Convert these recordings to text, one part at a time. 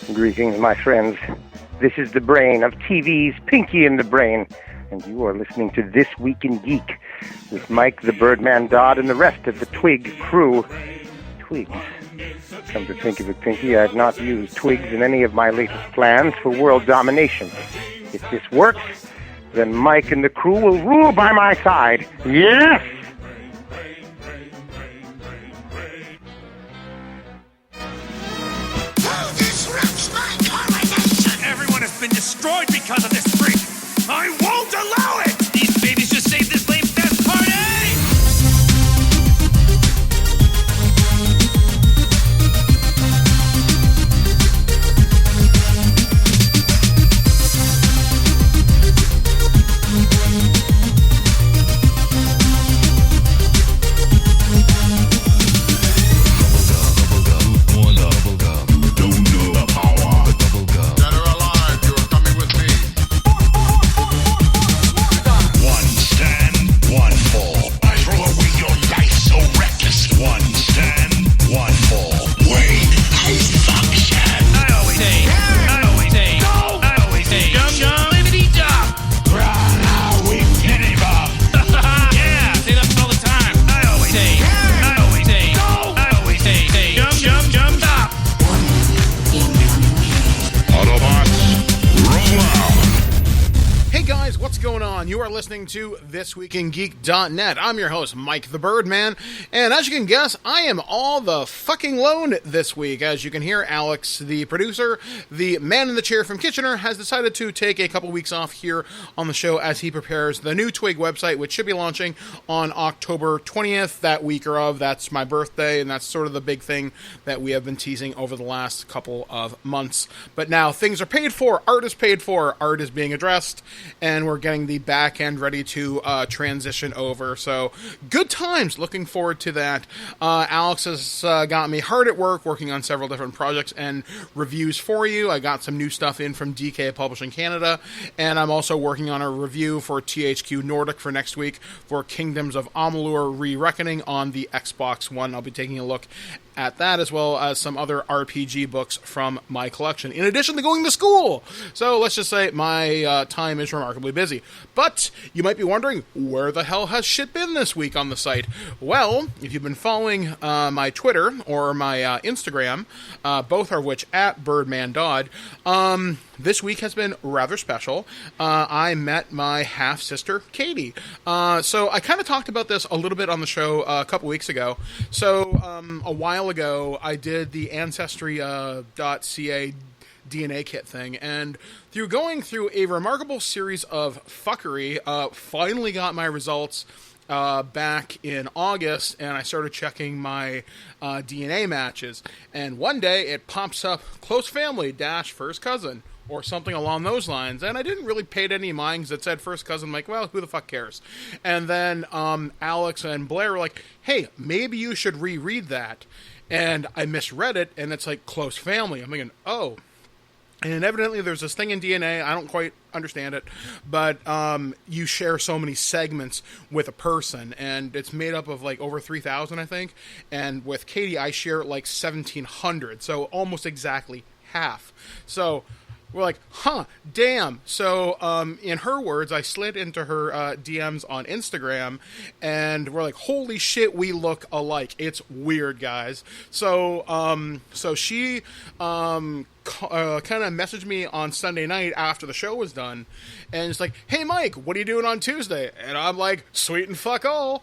Greetings, my friends. This is the brain of TV's Pinky in the Brain, and you are listening to This Week in Geek with Mike the Birdman Dodd and the rest of the TWIG crew. Twigs. Come to think of it, Pinky, I've not used twigs in any of my latest plans for world domination. If this works, then Mike and the crew will rule by my side. Yes! Everyone has been destroyed because of this freak! I won't allow it! These babies just saved this lame death party! To ThisWeekInGeek.net. I'm your host, Mike the Birdman, and as you can guess, I am all the fucking alone this week. As you can hear, Alex, the producer, the man in the chair from Kitchener, has decided to take a couple weeks off here on the show as he prepares the new TWIG website, which should be launching on October 20th, that week or of. That's my birthday, and that's sort of the big thing that we have been teasing over the last couple of months. But now things are paid for, art is paid for, art is being addressed, and we're getting the back end ready to transition over. So good times. Looking forward to that. Alex has got me hard at work working on several different projects and reviews for you. I got some new stuff in from DK Publishing Canada, and I'm also working on a review for THQ Nordic for next week for Kingdoms of Amalur Re-Reckoning on the Xbox One. I'll be taking a look at that, as well as some other RPG books from my collection, in addition to going to school. So let's just say my time is remarkably busy. But you might be wondering, where the hell has shit been this week on the site? Well, if you've been following my Twitter or my Instagram, both of which at BirdmanDodd, this week has been rather special. I met my half-sister, Katie. So I kind of talked about this a little bit on the show a couple weeks ago. So a while ago, I did the Ancestry.ca DNA kit thing, and through going through a remarkable series of fuckery, finally got my results back in August, and I started checking my DNA matches, and one day it pops up close family - first cousin, or something along those lines, and I didn't really pay it any mind because it said first cousin. I'm like, well, who the fuck cares? And then Alex and Blair were like, hey, maybe you should reread that, and I misread it, and it's like close family. I'm thinking, oh. And evidently there's this thing in DNA, I don't quite understand it, but you share so many segments with a person, and it's made up of like over 3,000, I think, and with Katie, I share like 1,700, so almost exactly half. So we're like, huh, damn. So, in her words, I slid into her DMs on Instagram, and we're like, holy shit, we look alike. It's weird, guys. So, so she kind of messaged me on Sunday night after the show was done, and it's like, hey, Mike, what are you doing on Tuesday? And I'm like, sweet and fuck all.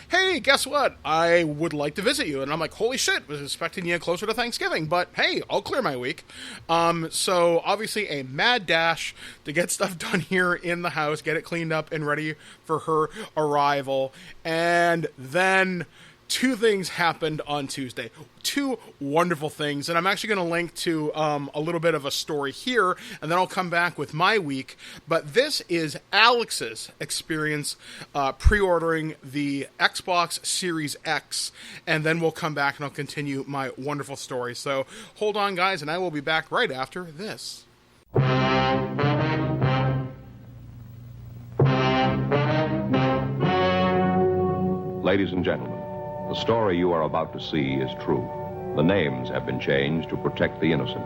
Hey, guess what? I would like to visit you. And I'm like, holy shit, was expecting you closer to Thanksgiving, but hey, I'll clear my week. So obviously a mad dash to get stuff done here in the house, get it cleaned up and ready for her arrival. And then two things happened on Tuesday. Two wonderful things, and I'm actually going to link to a little bit of a story here, and then I'll come back with my week. But this is Alex's experience pre-ordering the Xbox Series X, and then we'll come back and I'll continue my wonderful story. So hold on, guys, and I will be back right after this. Ladies and gentlemen, the story you are about to see is true. The names have been changed to protect the innocent.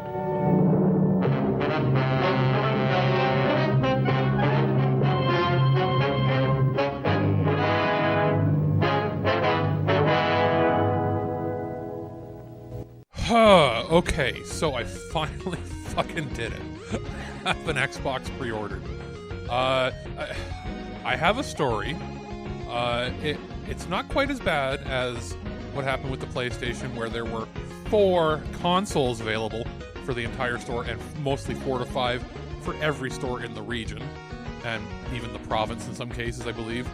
Okay, so I finally fucking did it. I have an Xbox pre-ordered. I have a story. It's not quite as bad as what happened with the PlayStation, where there were 4 consoles available for the entire store, and mostly 4 to 5 for every store in the region, and even the province in some cases, I believe.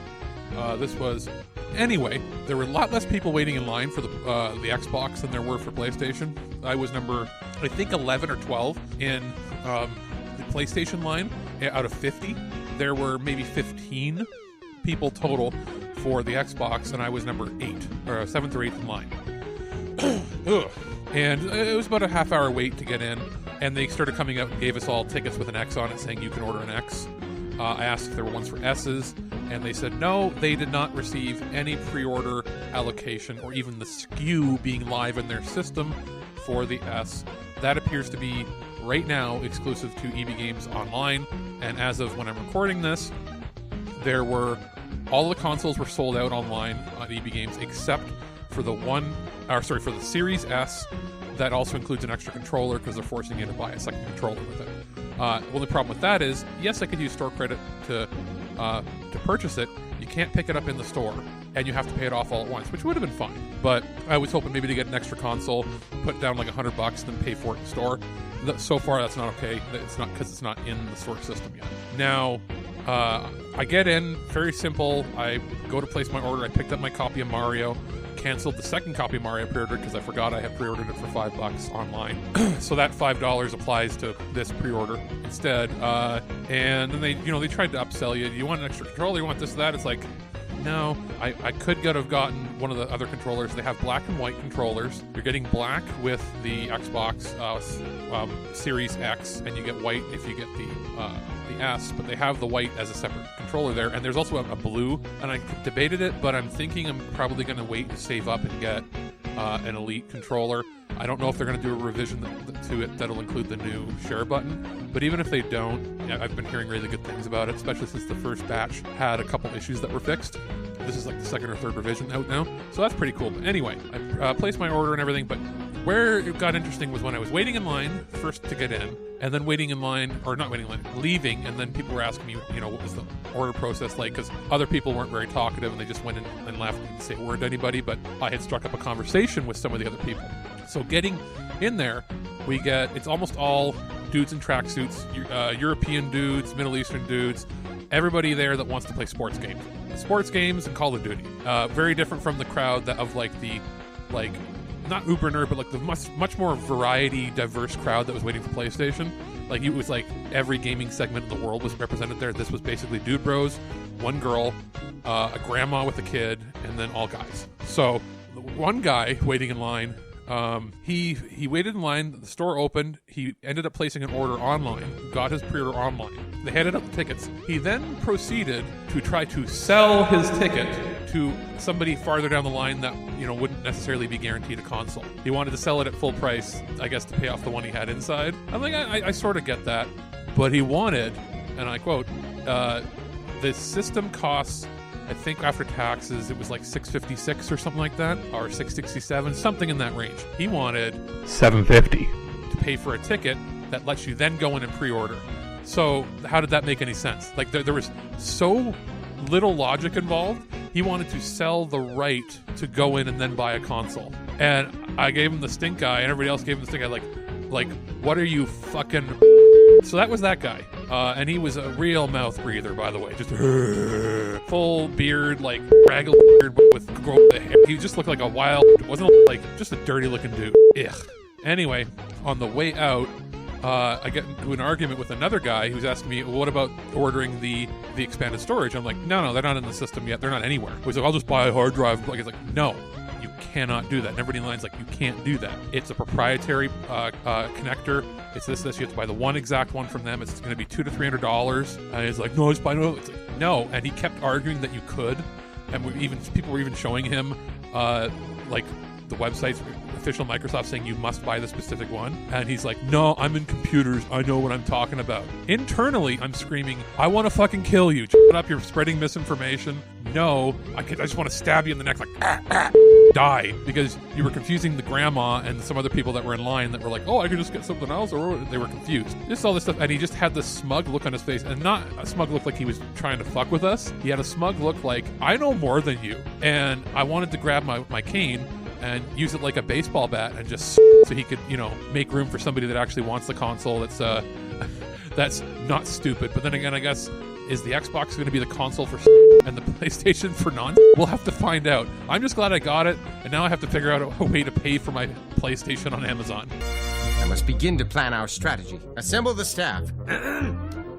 Anyway, there were a lot less people waiting in line for the Xbox than there were for PlayStation. I was number, I think, 11 or 12 in the PlayStation line out of 50. There were maybe 15 people total for the Xbox, and I was number 8, or 7th or 8th in line. And it was about a half-hour wait to get in, and they started coming out and gave us all tickets with an X on it saying you can order an X. I asked if there were ones for S's, and they said no, they did not receive any pre-order allocation or even the SKU being live in their system for the S. That appears to be, right now, exclusive to EB Games Online, and as of when I'm recording this, all the consoles were sold out online on EB Games except for for the Series S. That also includes an extra controller because they're forcing you to buy a second controller with it. Only problem with that is, yes, I could use store credit to purchase it. You can't pick it up in the store, and you have to pay it off all at once, which would have been fun. But I was hoping maybe to get an extra console, put down like $100, then pay for it in the store. So far, that's not okay. It's not because it's not in the store system yet. Now, I get in, very simple. I go to place my order. I picked up my copy of Mario, canceled the second copy of Mario pre-ordered because I forgot I had pre-ordered it for $5 online. So that $5 applies to this pre-order instead. And then they tried to upsell you. You want an extra controller? You want this, that? It's like, no, I could have gotten one of the other controllers. They have black and white controllers. You're getting black with the Xbox Series X, and you get white if you get the S, but they have the white as a separate controller there. And there's also a blue, and I debated it, but I'm thinking I'm probably going to wait to save up and get an Elite controller. I don't know if they're going to do a revision to it that'll include the new share button, but even if they don't, I've been hearing really good things about it, especially since the first batch had a couple issues that were fixed. This is like the second or third revision out now, so that's pretty cool. But anyway, I placed my order and everything, but where it got interesting was when I was waiting in line first to get in, and then leaving, and then people were asking me, what was the order process like, because other people weren't very talkative, and they just went in and left and didn't say a word to anybody, but I had struck up a conversation with some of the other people. So getting in there, it's almost all dudes in tracksuits, European dudes, Middle Eastern dudes, everybody there that wants to play sports games. Sports games and Call of Duty. Very different from the crowd not uber nerd, but like the much more variety, diverse crowd that was waiting for PlayStation. Like, it was like every gaming segment in the world was represented there. This was basically dude bros, one girl, a grandma with a kid, and then all guys. So one guy waiting in line, he waited in line, the store opened, he ended up placing an order online, got his pre-order online. They handed out the tickets. He then proceeded to try to sell his ticket to somebody farther down the line that, wouldn't necessarily be guaranteed a console. He wanted to sell it at full price, I guess, to pay off the one he had inside. I'm like, I sort of get that. But he wanted, and I quote, the system costs, I think after taxes, it was like $656 or something like that, or $667, something in that range. He wanted $750 to pay for a ticket that lets you then go in and pre-order. So how did that make any sense? Like, there was so little logic involved. He wanted to sell the right to go in and then buy a console. And I gave him the stink eye, and everybody else gave him the stink eye, like, what are you fucking... So that was that guy. And he was a real mouth breather, by the way. Just full beard, like raggle beard with hair. He just looked like a wild... wasn't like just a dirty looking dude. Ugh. Anyway, on the way out, I get into an argument with another guy who's asking me, what about ordering the expanded storage? I'm like, no, they're not in the system yet. They're not anywhere. He's like, I'll just buy a hard drive. Like, it's like, no, you cannot do that. And everybody in line's like, you can't do that. It's a proprietary connector. It's this. You have to buy the one exact one from them. It's going to be $200 to $300. And he's like, no, just buy no. It's like, no. And he kept arguing that you could. And people were even showing him, like the website's official Microsoft saying you must buy the specific one. And he's like, no, I'm in computers. I know what I'm talking about. Internally, I'm screaming, I want to fucking kill you. Shut up, you're spreading misinformation. No, I just want to stab you in the neck, like, die, because you were confusing the grandma and some other people that were in line that were like, oh, I could just get something else, or they were confused. Just all this stuff, and he just had this smug look on his face, and not a smug look like he was trying to fuck with us. He had a smug look like, I know more than you, and I wanted to grab my cane and use it like a baseball bat and just so he could, make room for somebody that actually wants the console that's not stupid. But then again, I guess, is the Xbox going to be the console for and the PlayStation for non? We'll have to find out. I'm just glad I got it, and now I have to figure out a way to pay for my PlayStation on Amazon. I must begin to plan our strategy. Assemble the staff.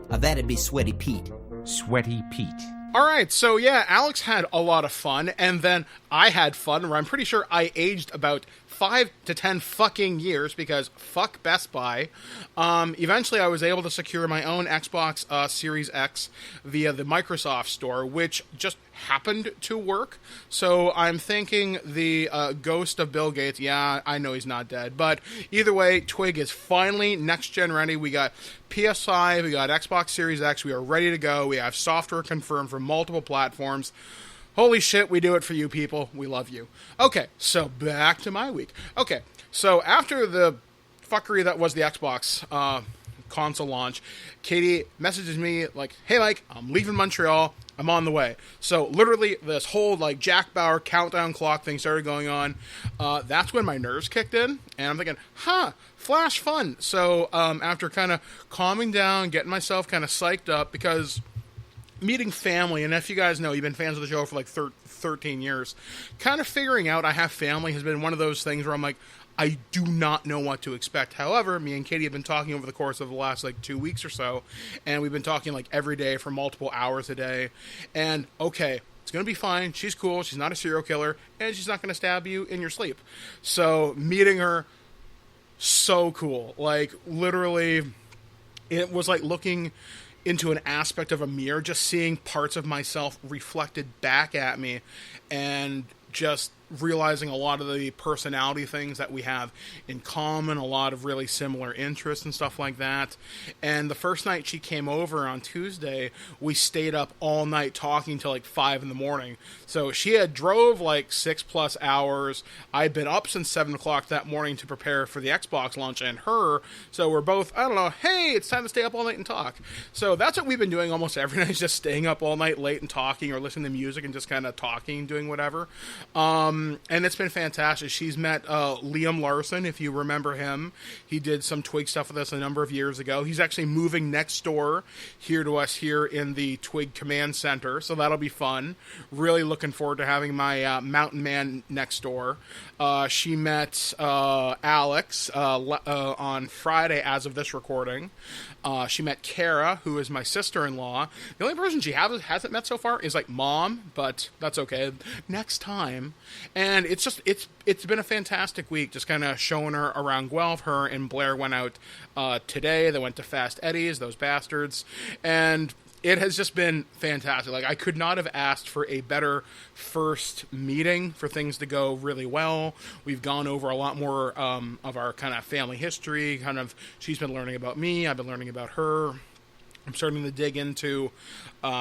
That'd be Sweaty Pete. Sweaty Pete. All right, so yeah, Alex had a lot of fun, and then I had fun, where I'm pretty sure I aged about 5 to 10 fucking years, because fuck Best Buy. Eventually, I was able to secure my own Xbox Series X via the Microsoft Store, which just happened to work. So I'm thanking the ghost of Bill Gates. Yeah, I know he's not dead, but either way, TWIG is finally next-gen ready. We got PS5, we got Xbox Series X, we are ready to go. We have software confirmed for multiple platforms. Holy shit, we do it for you people. We love you. Okay, so back to my week. Okay, so after the fuckery that was the Xbox console launch, Katie messages me like, hey Mike, I'm leaving Montreal. I'm on the way. So literally this whole like Jack Bauer countdown clock thing started going on. That's when my nerves kicked in. And I'm thinking, flash fun. So after kind of calming down, getting myself kind of psyched up, because meeting family, and if you guys know, you've been fans of the show for like 13 years, kind of figuring out I have family has been one of those things where I'm like, I do not know what to expect. However, me and Katie have been talking over the course of the last like 2 weeks or so, and we've been talking like every day for multiple hours a day, and okay, it's going to be fine. She's cool. She's not a serial killer, and she's not going to stab you in your sleep. So meeting her, so cool. Like literally, it was like looking into an aspect of a mirror, just seeing parts of myself reflected back at me, and just realizing a lot of the personality things that we have in common, a lot of really similar interests and stuff like that. And the first night she came over on Tuesday, we stayed up all night talking till like 5 in the morning. So she had drove like 6+ hours. I'd been up since 7 o'clock that morning to prepare for the Xbox launch and her. So we're both, I don't know, hey, it's time to stay up all night and talk. So that's what we've been doing almost every night, just staying up all night late and talking, or listening to music and just kind of talking, doing whatever. And it's been fantastic. She's met Liam Larson, if you remember him. He did some TWIG stuff with us a number of years ago. He's actually moving next door here to us here in the TWIG Command Center, so that'll be fun. Really looking forward to having my mountain man next door. She met Alex on Friday as of this recording. She met Kara, who is my sister-in-law. The only person she hasn't met so far is like Mom, but that's okay. Next time. And it's been a fantastic week, just kind of showing her around Guelph. Her and Blair went out today. They went to Fast Eddie's, those bastards. And it has just been fantastic. Like, I could not have asked for a better first meeting, for things to go really well. We've gone over a lot more of our kind of family history. She's been learning about me. I've been learning about her. I'm starting to dig into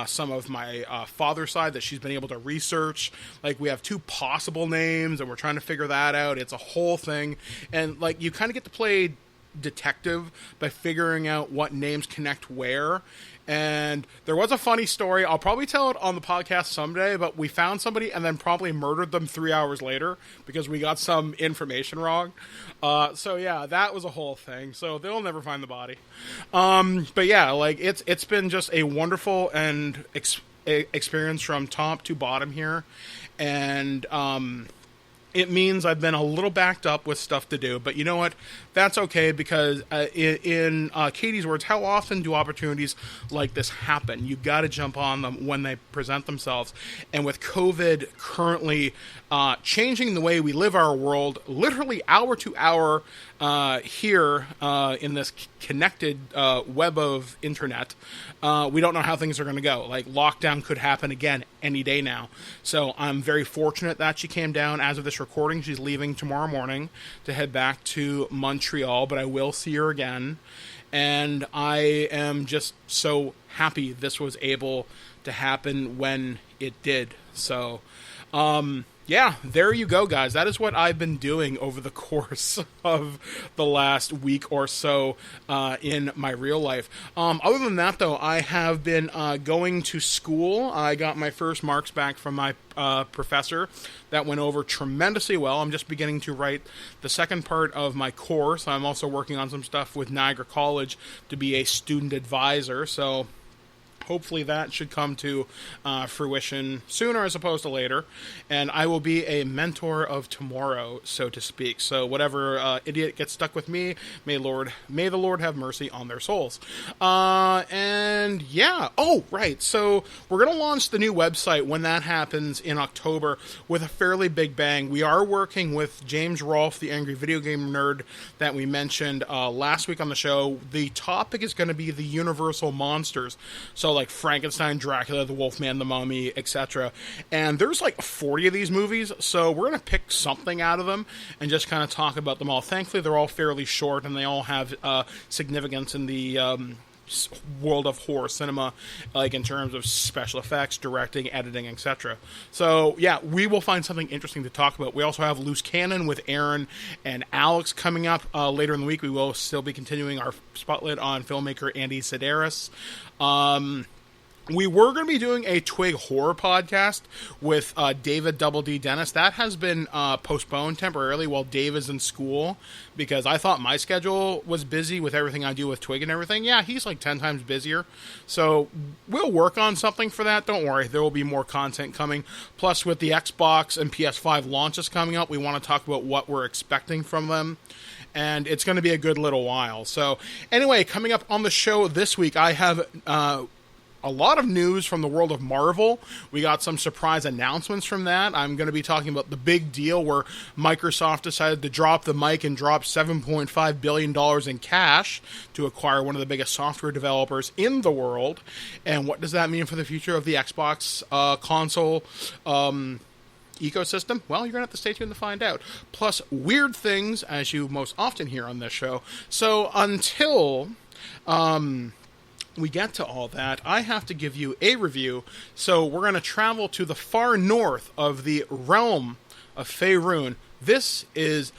some of my father's side that she's been able to research. Like, we have 2 possible names, and we're trying to figure that out. It's a whole thing. And, like, you kind of get to play detective by figuring out what names connect where. And there was a funny story. I'll probably tell it on the podcast someday, but we found somebody and then promptly murdered them 3 hours later because we got some information wrong. So yeah, that was a whole thing. So they'll never find the body. But yeah, like it's been just a wonderful and experience from top to bottom here. And it means I've been a little backed up with stuff to do, but you know what? That's okay, because in Katie's words, how often do opportunities like this happen? You've got to jump on them when they present themselves. And with COVID currently changing the way we live our world, literally hour to hour here in this connected web of internet, we don't know how things are going to go. Like, lockdown could happen again any day now. So I'm very fortunate that she came down as of this recording, she's leaving tomorrow morning to head back to Montreal, but I will see her again. And I am just so happy this was able to happen when it did. So, yeah, there you go, guys. That is what I've been doing over the course of the last week or so in my real life. Other than that, though, I have been going to school. I got my first marks back from my professor. That went over tremendously well. I'm just beginning to write the second part of my course. I'm also working on some stuff with Niagara College to be a student advisor, so hopefully that should come to fruition sooner as opposed to later. And I will be a mentor of tomorrow, so to speak. So whatever idiot gets stuck with me, may the Lord have mercy on their souls. And yeah. Oh, right. So we're going to launch the new website when that happens in October with a fairly big bang. We are working with James Rolfe, the angry video game nerd that we mentioned last week on the show. The topic is going to be the Universal monsters. So like Frankenstein, Dracula, the Wolfman, the Mummy, etc. And there's like 40 of these movies, so we're going to pick something out of them and just kind of talk about them all. Thankfully, they're all fairly short, and they all have significance in the world of horror cinema, like in terms of special effects, directing, editing, etc. So yeah, we will find something interesting to talk about. We also have Loose Cannon with Aaron and Alex coming up later in the week. We will still be continuing our spotlight on filmmaker Andy Sedaris. We were going to be doing a TWIG horror podcast with David Double D Dennis. That has been postponed temporarily while Dave is in school, because I thought my schedule was busy with everything I do with TWIG and everything. Yeah, he's like 10 times busier. So we'll work on something for that. Don't worry, there will be more content coming. Plus, with the Xbox and PS5 launches coming up, we want to talk about what we're expecting from them. And it's going to be a good little while. So anyway, coming up on the show this week, I have a lot of news from the world of Marvel. We got some surprise announcements from that. I'm going to be talking about the big deal where Microsoft decided to drop the mic and drop $7.5 billion in cash to acquire one of the biggest software developers in the world. And what does that mean for the future of the Xbox console ecosystem? Well, you're going to have to stay tuned to find out. Plus, weird things, as you most often hear on this show. So until we get to all that, I have to give you a review. So we're going to travel to the far north of the realm of Faerun. This is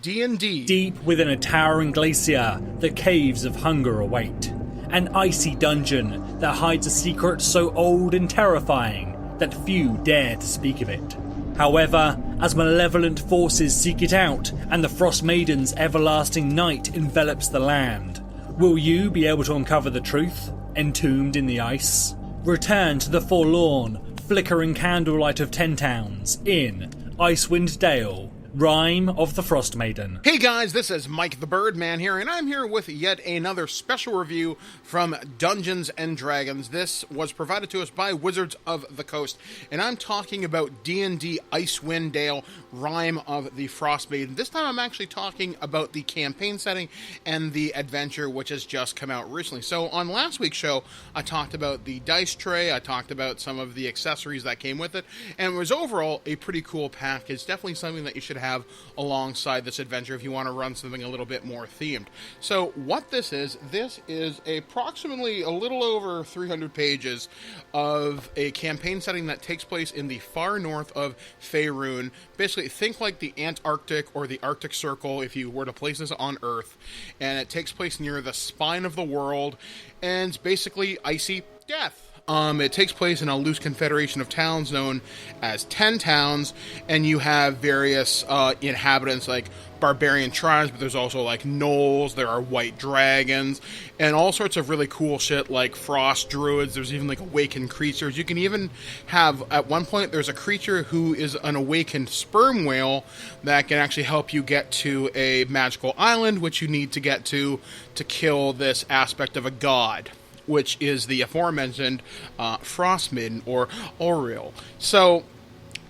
D&D. Deep within a towering glacier, the caves of hunger await. An icy dungeon that hides a secret so old and terrifying that few dare to speak of it. However, as malevolent forces seek it out and the Frostmaiden's everlasting night envelops the land, will you be able to uncover the truth, entombed in the ice? Return to the forlorn, flickering candlelight of 10 towns in Icewind Dale, Rime of the Frostmaiden. Hey guys, this is Mike the Birdman here, and I'm here with yet another special review from Dungeons & Dragons. This was provided to us by Wizards of the Coast, and I'm talking about D&D Icewind Dale, Rime of the Frostmaiden. This time I'm actually talking about the campaign setting and the adventure, which has just come out recently. So on last week's show, I talked about the dice tray, I talked about some of the accessories that came with it, and it was overall a pretty cool package. Definitely something that you should have alongside this adventure if you want to run something a little bit more themed. So what this is approximately a little over 300 pages of a campaign setting that takes place in the far north of Faerun. Basically, think like the Antarctic or the Arctic Circle if you were to place this on Earth. And it takes place near the spine of the world, and it's basically icy death. It takes place in a loose confederation of towns known as 10 towns, and you have various inhabitants like barbarian tribes, but there's also like gnolls, there are white dragons, and all sorts of really cool shit like frost druids. There's even like awakened creatures. You can even have, at one point, there's a creature who is an awakened sperm whale that can actually help you get to a magical island, which you need to get to kill this aspect of a god, which is the aforementioned Frostmaiden or Oriel. So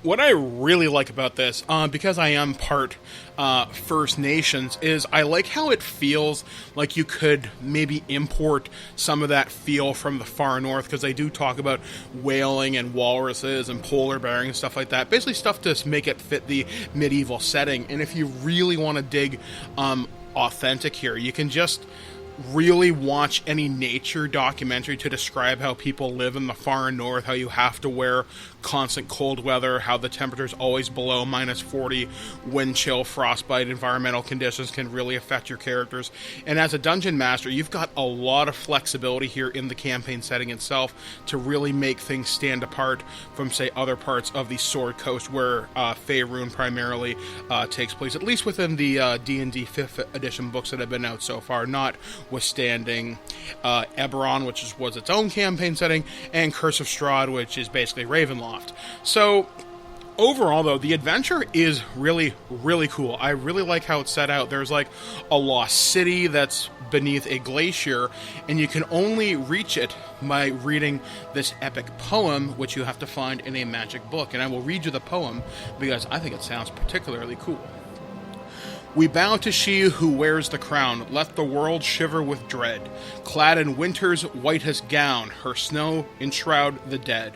What I really like about this, because I am part First Nations, is I like how it feels like you could maybe import some of that feel from the far north, because they do talk about whaling and walruses and polar bearing and stuff like that. Basically stuff to make it fit the medieval setting. And if you really want to dig authentic here, you can just really watch any nature documentary to describe how people live in the far north, how you have to wear constant cold weather, how the temperature's always below -40, wind chill, frostbite, environmental conditions can really affect your characters. And as a dungeon master, you've got a lot of flexibility here in the campaign setting itself to really make things stand apart from, say, other parts of the Sword Coast where Faerun primarily takes place, at least within the D&D 5th edition books that have been out so far, notwithstanding Eberron, which was its own campaign setting, and Curse of Strahd, which is basically Ravenloft. So, overall, though, the adventure is really, really cool. I really like how it's set out. There's, like, a lost city that's beneath a glacier, and you can only reach it by reading this epic poem, which you have to find in a magic book. And I will read you the poem, because I think it sounds particularly cool. We bow to she who wears the crown, let the world shiver with dread. Clad in winter's whitest gown, her snow enshroud the dead.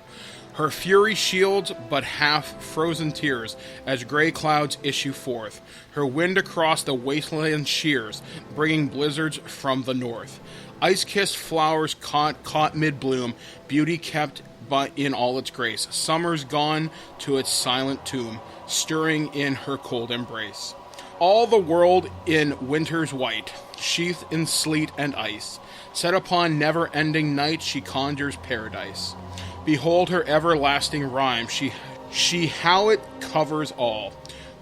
Her fury shields but half-frozen tears as gray clouds issue forth. Her wind across the wasteland shears, bringing blizzards from the north. Ice-kissed flowers caught mid-bloom, beauty kept but in all its grace. Summer's gone to its silent tomb, stirring in her cold embrace. All the world in winter's white, sheathed in sleet and ice. Set upon never-ending night, she conjures paradise. Behold her everlasting rhyme, she how it covers all.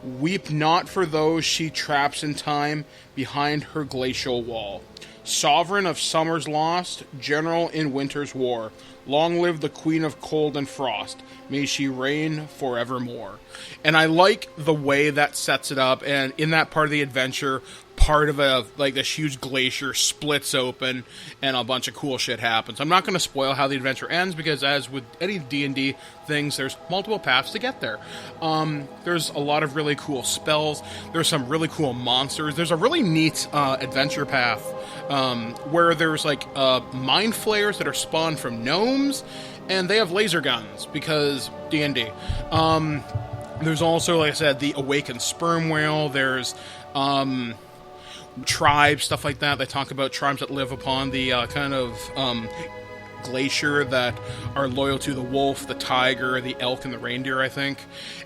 Weep not for those she traps in time behind her glacial wall. Sovereign of summer's lost, general in winter's war, long live the queen of cold and frost, may she reign forevermore. And I like the way that sets it up, and in that part of the adventure, part of this huge glacier splits open and a bunch of cool shit happens. I'm not going to spoil how the adventure ends, because as with any D&D things, there's multiple paths to get there. There's a lot of really cool spells. There's some really cool monsters. There's a really neat adventure path where there's mind flayers that are spawned from gnomes, and they have laser guns because D&D. There's also, like I said, the awakened sperm whale. There's tribes, stuff like that. They talk about tribes that live upon the glacier that are loyal to the wolf, the tiger, the elk, and the reindeer, I think.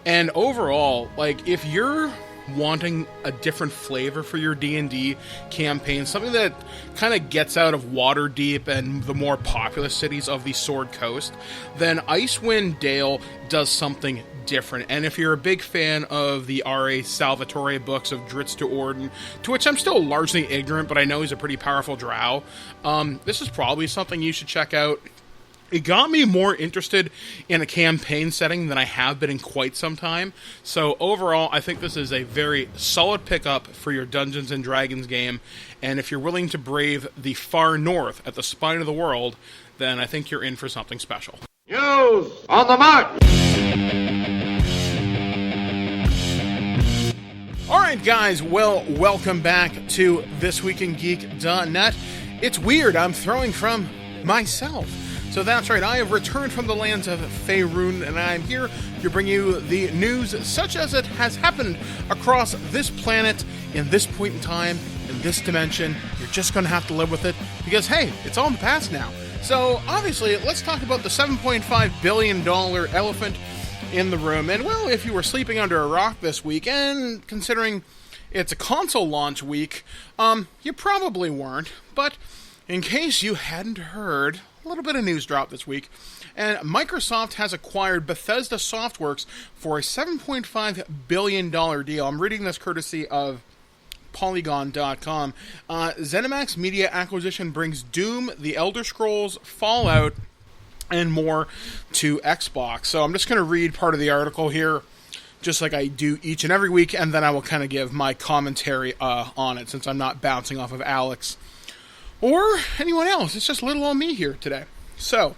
And overall, if you're wanting a different flavor for your D&D campaign, something that kind of gets out of Waterdeep and the more populous cities of the Sword Coast, then Icewind Dale does something different. And if you're a big fan of the R.A. Salvatore books of Drizzt Do'Urden, to which I'm still largely ignorant, but I know he's a pretty powerful drow, this is probably something you should check out. It got me more interested in a campaign setting than I have been in quite some time. So overall, I think this is a very solid pickup for your Dungeons & Dragons game. And if you're willing to brave the far north at the spine of the world, then I think you're in for something special. News on the mark! Alright guys, well, welcome back to ThisWeekInGeek.net. It's weird, I'm throwing from myself. So that's right, I have returned from the lands of Faerun, and I'm here to bring you the news such as it has happened across this planet, in this point in time, in this dimension. You're just going to have to live with it, because hey, it's all in the past now. So obviously, let's talk about the $7.5 billion elephant in the room. And well, if you were sleeping under a rock this week, and considering it's a console launch week, you probably weren't, but in case you hadn't heard, a little bit of news drop this week, and Microsoft has acquired Bethesda Softworks for a $7.5 billion deal. I'm reading this courtesy of Polygon.com. ZeniMax Media acquisition brings Doom, The Elder Scrolls, Fallout, and more to Xbox. So I'm just going to read part of the article here, just like I do each and every week, and then I will kind of give my commentary on it, since I'm not bouncing off of Alex or anyone else. It's just little on me here today. So,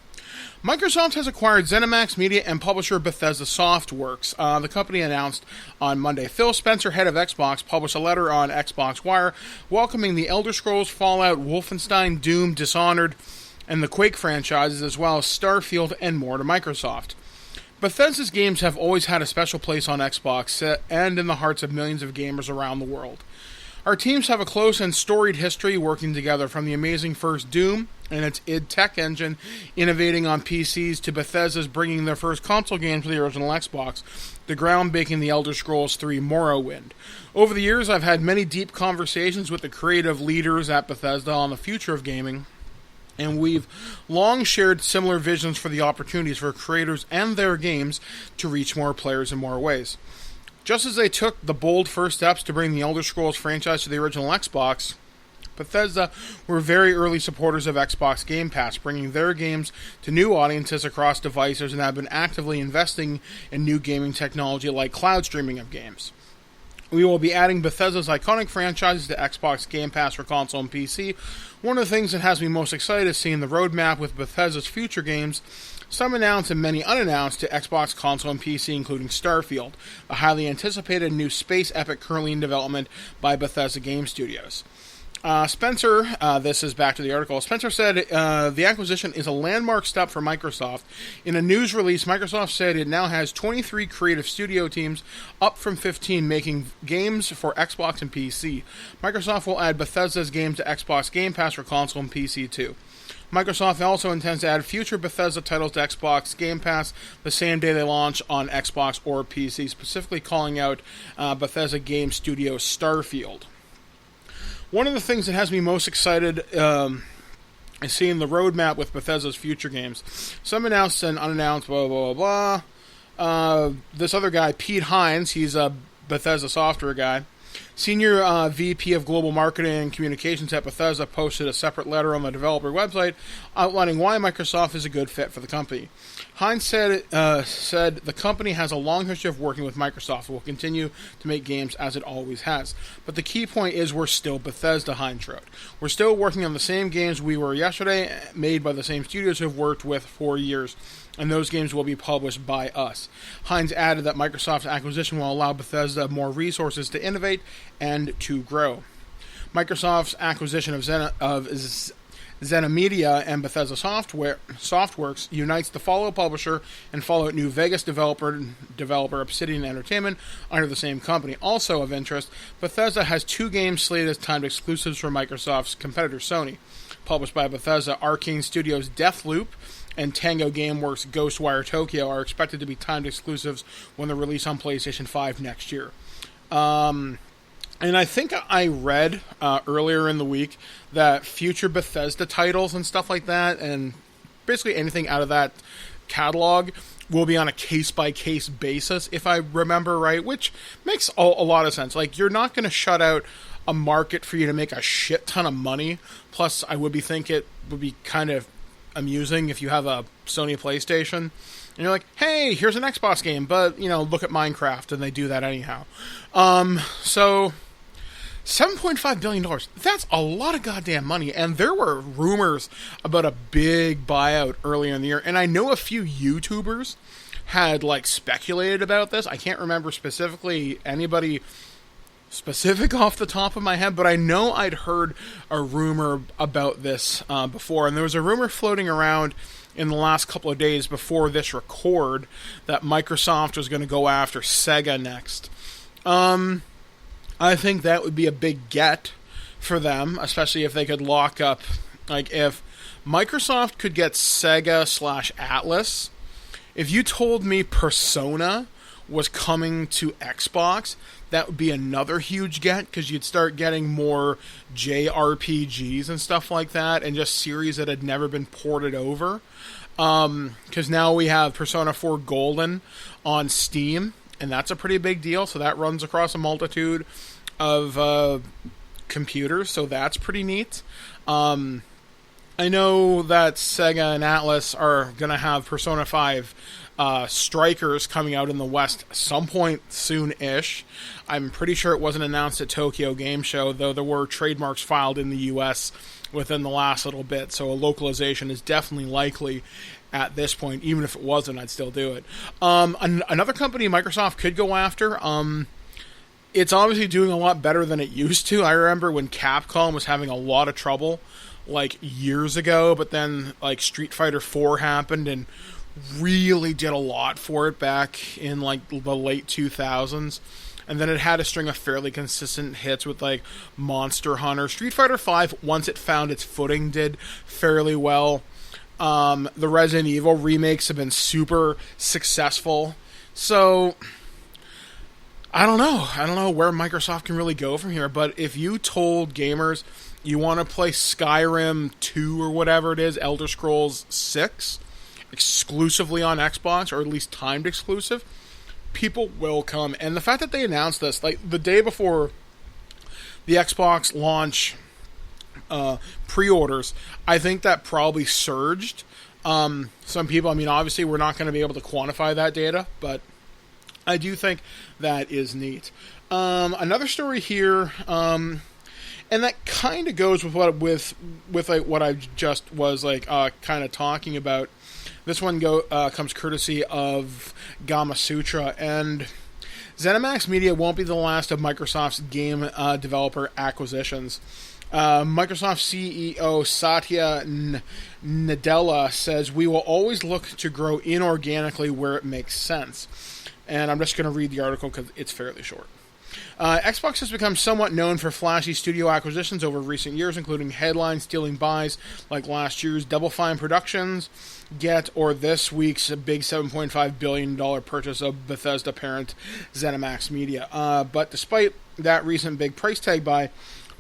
Microsoft has acquired ZeniMax Media and publisher Bethesda Softworks. The company announced on Monday. Phil Spencer, head of Xbox, published a letter on Xbox Wire welcoming the Elder Scrolls, Fallout, Wolfenstein, Doom, Dishonored, and the Quake franchises, as well as Starfield and more to Microsoft. Bethesda's games have always had a special place on Xbox and in the hearts of millions of gamers around the world. Our teams have a close and storied history working together, from the amazing first Doom and its id Tech engine innovating on PCs to Bethesda's bringing their first console game to the original Xbox, the groundbreaking The Elder Scrolls III Morrowind. Over the years, I've had many deep conversations with the creative leaders at Bethesda on the future of gaming, and we've long shared similar visions for the opportunities for creators and their games to reach more players in more ways. Just as they took the bold first steps to bring the Elder Scrolls franchise to the original Xbox, Bethesda were very early supporters of Xbox Game Pass, bringing their games to new audiences across devices, and have been actively investing in new gaming technology like cloud streaming of games. We will be adding Bethesda's iconic franchises to Xbox Game Pass for console and PC. One of the things that has me most excited is seeing the roadmap with Bethesda's future games, some announced and many unannounced, to Xbox console and PC, including Starfield, a highly anticipated new space epic currently in development by Bethesda Game Studios. Spencer, this is back to the article, Spencer said the acquisition is a landmark step for Microsoft. In a news release, Microsoft said it now has 23 creative studio teams, up from 15, making games for Xbox and PC. Microsoft will add Bethesda's games to Xbox Game Pass for console and PC too. Microsoft also intends to add future Bethesda titles to Xbox Game Pass the same day they launch on Xbox or PC, specifically calling out Bethesda Game Studio Starfield. One of the things that has me most excited is seeing the roadmap with Bethesda's future games. Some announced and unannounced, blah, blah, blah, blah. This other guy, Pete Hines, he's a Bethesda software guy. Senior VP of Global Marketing and Communications at Bethesda posted a separate letter on the developer website outlining why Microsoft is a good fit for the company. Hines said the company has a long history of working with Microsoft and will continue to make games as it always has. But the key point is we're still Bethesda, Hines wrote. We're still working on the same games we were yesterday, made by the same studios who've worked with for years, and those games will be published by us. Hines added that Microsoft's acquisition will allow Bethesda more resources to innovate and to grow. Microsoft's acquisition of ZeniMedia and Bethesda Softworks unites the Fallout publisher and Fallout New Vegas developer Obsidian Entertainment under the same company. Also of interest, Bethesda has 2 games slated as timed exclusives for Microsoft's competitor Sony. Published by Bethesda, Arcane Studios' Deathloop and Tango Gameworks' Ghostwire Tokyo are expected to be timed exclusives when they're released on PlayStation 5 next year. And I think I read earlier in the week that future Bethesda titles and stuff like that, and basically anything out of that catalog, will be on a case-by-case basis, if I remember right, which makes a lot of sense. Like, you're not going to shut out a market for you to make a shit ton of money. Plus, I would think it would be kind of amusing if you have a Sony PlayStation and you're like, hey, here's an Xbox game, but, look at Minecraft, and they do that anyhow. So $7.5 billion, that's a lot of goddamn money, and there were rumors about a big buyout earlier in the year, and I know a few YouTubers had, speculated about this. I can't remember specifically anybody specific off the top of my head, but I know I'd heard a rumor about this before, and there was a rumor floating around in the last couple of days before this record that Microsoft was going to go after SEGA next. I think that would be a big get for them, especially if they could lock up, if Microsoft could get Sega/Atlas. If you told me Persona was coming to Xbox, that would be another huge get, because you'd start getting more JRPGs and stuff like that, and just series that had never been ported over. Because now we have Persona 4 Golden on Steam, and that's a pretty big deal, so that runs across a multitude of computers, so that's pretty neat. I know that Sega and Atlas are going to have Persona 5 Strikers coming out in the West some point soon-ish. I'm pretty sure it wasn't announced at Tokyo Game Show, though there were trademarks filed in the U.S. within the last little bit, so a localization is definitely likely at this point. Even if it wasn't, I'd still do it. Another company Microsoft could go after, it's obviously doing a lot better than it used to. I remember when Capcom was having a lot of trouble, like, years ago, but then, like, Street Fighter 4 happened and really did a lot for it back in, like, the late 2000s. And then it had a string of fairly consistent hits with, like, Monster Hunter. Street Fighter 5, once it found its footing, did fairly well. The Resident Evil remakes have been super successful. So, I don't know where Microsoft can really go from here. But if you told gamers you want to play Skyrim 2 or whatever it is, Elder Scrolls 6, exclusively on Xbox, or at least timed exclusive, people will come. And the fact that they announced this, like, the day before the Xbox launch pre-orders, I think that probably surged. Some people, I mean, obviously we're not going to be able to quantify that data, but I do think that is neat. Another story here, and that kind of goes with what I just was kind of talking about. This one comes courtesy of Gamasutra, and ZeniMax Media won't be the last of Microsoft's game developer acquisitions. Microsoft CEO Satya Nadella says, "We will always look to grow inorganically where it makes sense." And I'm just going to read the article because it's fairly short. Xbox has become somewhat known for flashy studio acquisitions over recent years, including headline-stealing buys like last year's Double Fine Productions, or this week's big $7.5 billion purchase of Bethesda parent ZeniMax Media. But despite that recent big price tag buy,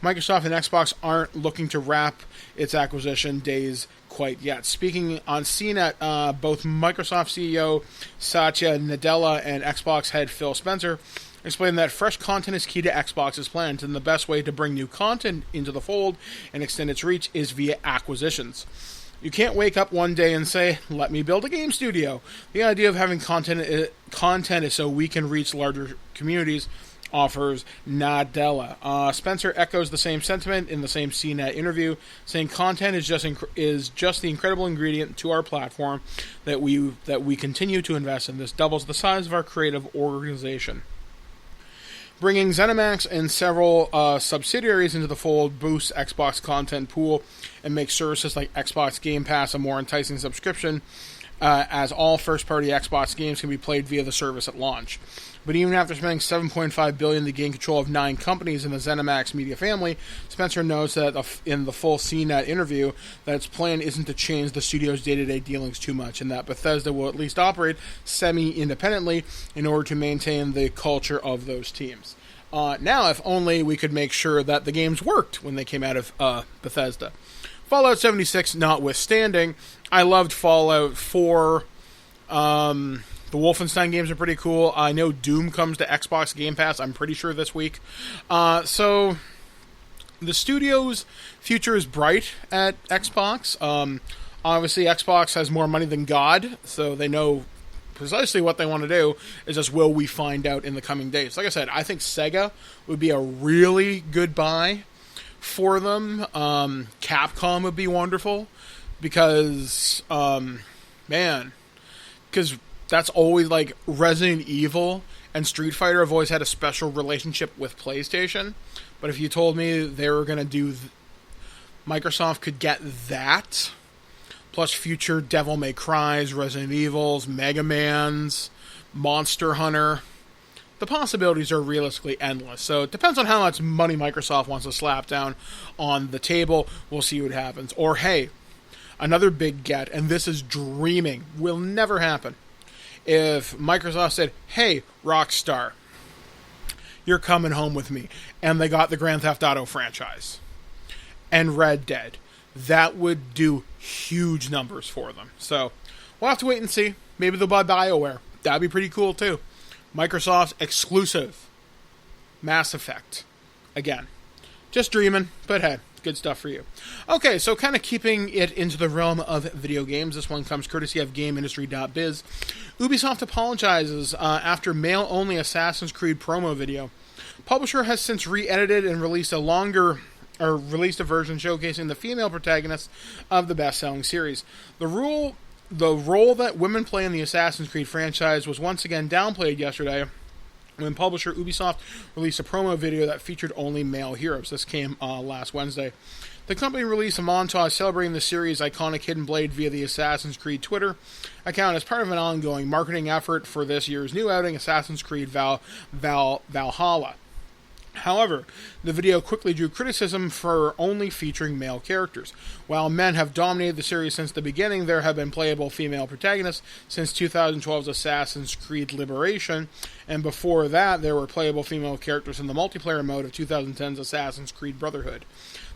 Microsoft and Xbox aren't looking to wrap its acquisition days quite yet. Speaking on CNET, both Microsoft CEO Satya Nadella and Xbox head Phil Spencer explained that fresh content is key to Xbox's plans, and the best way to bring new content into the fold and extend its reach is via acquisitions. You can't wake up one day and say, "Let me build a game studio." The idea of having content is so we can reach larger communities, offers Nadella. Spencer echoes the same sentiment in the same CNET interview, saying content is just the incredible ingredient to our platform that we continue to invest in. This doubles the size of our creative organization. Bringing ZeniMax and several subsidiaries into the fold boosts Xbox content pool and makes services like Xbox Game Pass a more enticing subscription, as all first-party Xbox games can be played via the service at launch. But even after spending $7.5 billion to gain control of 9 companies in the ZeniMax Media family, Spencer notes that in the full CNET interview that its plan isn't to change the studio's day-to-day dealings too much, and that Bethesda will at least operate semi-independently in order to maintain the culture of those teams. Now, if only we could make sure that the games worked when they came out of Bethesda. Fallout 76 notwithstanding, I loved Fallout 4. The Wolfenstein games are pretty cool. I know Doom comes to Xbox Game Pass, I'm pretty sure this week. So, the studio's future is bright at Xbox. Obviously, Xbox has more money than God, so they know precisely what they want to do. It's just, will we find out in the coming days? Like I said, I think SEGA would be a really good buy for them. Capcom would be wonderful, because, because that's always, like, Resident Evil and Street Fighter have always had a special relationship with PlayStation. But if you told me they were going to do Microsoft could get that, plus future Devil May Cry's, Resident Evils, Mega Man's, Monster Hunter, the possibilities are realistically endless. So it depends on how much money Microsoft wants to slap down on the table. We'll see what happens. Or, hey, another big get, and this is dreaming, will never happen. If Microsoft said, "Hey, Rockstar, you're coming home with me," and they got the Grand Theft Auto franchise and Red Dead, that would do huge numbers for them. So we'll have to wait and see. Maybe they'll buy BioWare. That'd be pretty cool too. Microsoft's exclusive Mass Effect. Again, Just dreaming, but hey, good stuff for you. Okay, so kind of keeping it into the realm of video games, this one comes courtesy of GameIndustry.biz. Ubisoft apologizes after male-only Assassin's Creed promo video. Publisher has since re-edited and released a version showcasing the female protagonist of the best-selling series. The role that women play in the Assassin's Creed franchise was once again downplayed yesterday when publisher Ubisoft released a promo video that featured only male heroes. This came last Wednesday. The company released a montage celebrating the series' iconic Hidden Blade via the Assassin's Creed Twitter account as part of an ongoing marketing effort for this year's new outing, Assassin's Creed Valhalla. However, the video quickly drew criticism for only featuring male characters. While men have dominated the series since the beginning, there have been playable female protagonists since 2012's Assassin's Creed Liberation, and before that, there were playable female characters in the multiplayer mode of 2010's Assassin's Creed Brotherhood.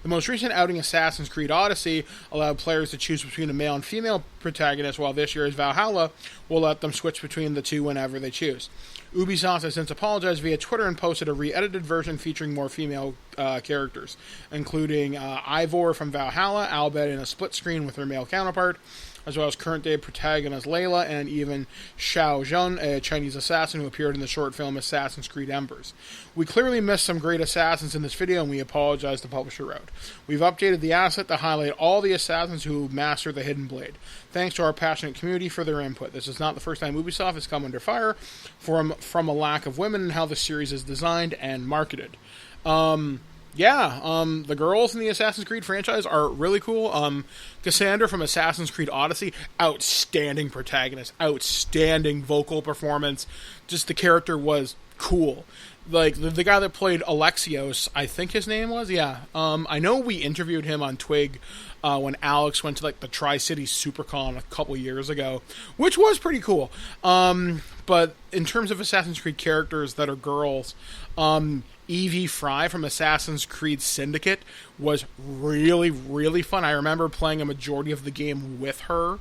The most recent outing, Assassin's Creed Odyssey, allowed players to choose between a male and female protagonist, while this year's Valhalla will let them switch between the two whenever they choose. Ubisoft has since apologized via Twitter and posted a re-edited version featuring more female characters, including Ivor from Valhalla, albeit in a split screen with her male counterpart, as well as current-day protagonist Layla, and even Xiao Zhen, a Chinese assassin who appeared in the short film Assassin's Creed Embers. We clearly missed some great assassins in this video, and we apologize, the publisher wrote. We've updated the asset to highlight all the assassins who master the Hidden Blade. Thanks to our passionate community for their input. This is not the first time Ubisoft has come under fire from a lack of women in how the series is designed and marketed. The girls in the Assassin's Creed franchise are really cool. Cassandra from Assassin's Creed Odyssey, outstanding protagonist, outstanding vocal performance. Just the character was cool. Like, the guy that played Alexios, I think his name was, I know we interviewed him on TWIG when Alex went to, like, the Tri-City SuperCon a couple years ago, which was pretty cool. But in terms of Assassin's Creed characters that are girls, Evie Fry from Assassin's Creed Syndicate was really, really fun. I remember playing a majority of the game with her.